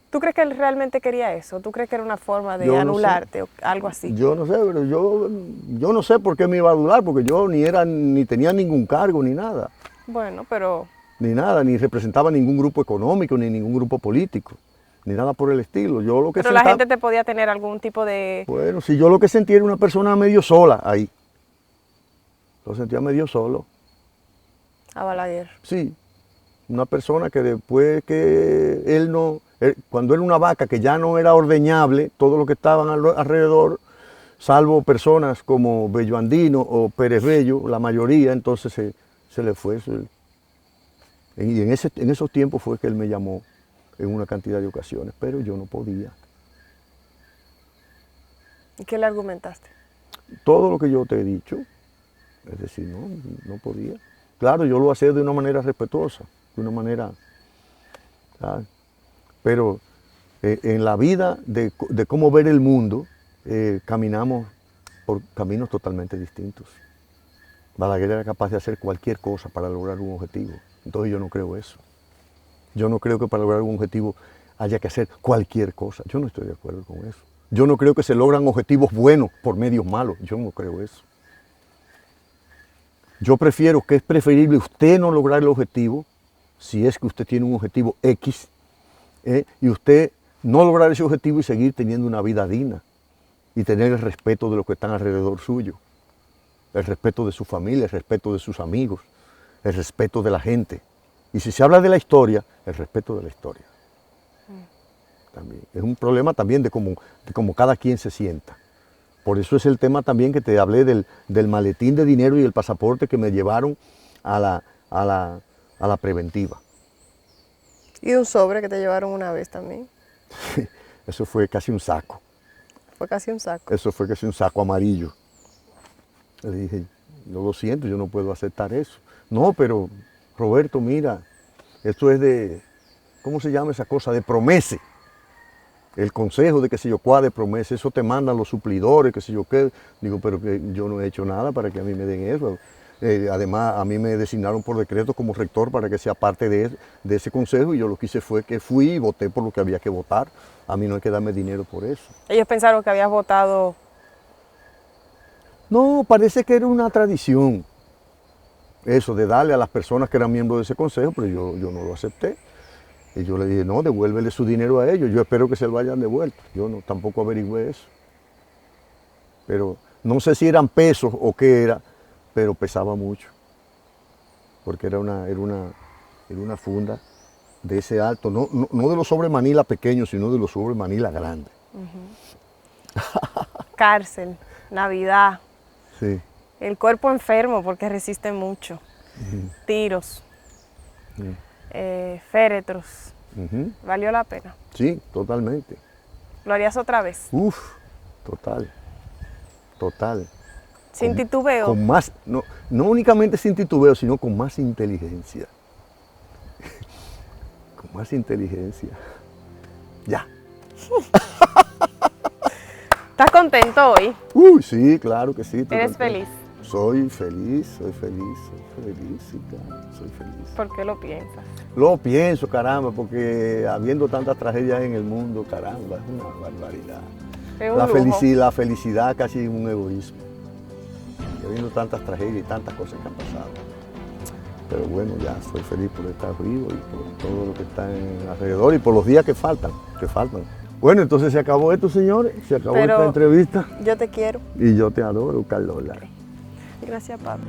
¿Tú crees que él realmente quería eso? ¿Tú crees que era una forma de Yo no anularte o algo así? Yo no sé, pero yo no sé por qué me iba a anular, porque yo ni tenía ningún cargo ni nada. Bueno, pero... Ni nada, ni representaba ningún grupo económico, ni ningún grupo político, ni nada por el estilo. Yo lo que Pero la gente te podía tener algún tipo de... Bueno, si yo lo que sentía era una persona medio sola ahí. Lo sentía medio solo. A Balaguer. Sí, una persona que después que cuando era una vaca que ya no era ordeñable, todo lo que estaban alrededor, salvo personas como Bello Andino o Pérez Bello, la mayoría, entonces se le fue. Y en esos tiempos fue que él me llamó en una cantidad de ocasiones, pero yo no podía. ¿Y qué le argumentaste? Todo lo que yo te he dicho, es decir, no podía. Claro, yo lo hacía de una manera respetuosa, de una manera, ¿sabes? Pero en la vida de cómo ver el mundo, caminamos por caminos totalmente distintos. Balaguer era capaz de hacer cualquier cosa para lograr un objetivo. Entonces yo no creo eso. Yo no creo que para lograr un objetivo haya que hacer cualquier cosa. Yo no estoy de acuerdo con eso. Yo no creo que se logran objetivos buenos por medios malos. Yo no creo eso. Yo prefiero que es preferible usted no lograr el objetivo, si es que usted tiene un objetivo X, y usted no lograr ese objetivo y seguir teniendo una vida digna y tener el respeto de los que están alrededor suyo, el respeto de su familia, el respeto de sus amigos, el respeto de la gente. Y si se habla de la historia, el respeto de la historia. También. Es un problema también de cómo cada quien se sienta. Por eso es el tema también que te hablé del maletín de dinero y el pasaporte que me llevaron a la preventiva. ¿Y un sobre que te llevaron una vez también? Eso fue casi un saco. Fue casi un saco. Eso fue casi un saco amarillo. Le dije, yo lo siento, yo no puedo aceptar eso. No, pero Roberto, mira, esto es de, ¿cómo se llama esa cosa? De promesa. El consejo de qué sé yo cuál de promesa, eso te mandan los suplidores, qué sé yo qué. Digo, pero que yo no he hecho nada para que a mí me den eso. Además, a mí me designaron por decreto como rector para que sea parte de ese consejo y yo lo que hice fue que fui y voté por lo que había que votar. A mí no hay que darme dinero por eso. Ellos pensaron que habías votado... No, parece que era una tradición. Eso de darle a las personas que eran miembros de ese consejo, pero yo no lo acepté. Y yo le dije, no, devuélvele su dinero a ellos, yo espero que se lo hayan devuelto. Yo tampoco averigüé eso. Pero no sé si eran pesos o qué era, pero pesaba mucho. Porque era una funda de ese alto, no de los sobre Manila pequeños, sino de los sobre Manila grandes. Cárcel, Navidad. Sí. El cuerpo enfermo porque resiste mucho. Tiros. Féretros. ¿Valió la pena? Sí, totalmente. ¿Lo harías otra vez? Uf, total. Sin titubeo. Con más, no únicamente sin titubeo, sino con más inteligencia. Con más inteligencia. Ya. ¿Estás contento hoy? Sí, claro que sí. ¿Eres feliz? Soy feliz, sí, claro, soy feliz. ¿Por qué lo piensas? Lo pienso, caramba, porque habiendo tantas tragedias en el mundo, caramba, es una barbaridad. La felicidad casi es un egoísmo. Y habiendo tantas tragedias y tantas cosas que han pasado. Pero bueno, ya soy feliz por estar vivo y por todo lo que está alrededor y por los días que faltan. Bueno, entonces se acabó esto, señores. Se acabó Pero esta entrevista. yo te quiero. Y yo te adoro, Carlola. Gracias, Pablo.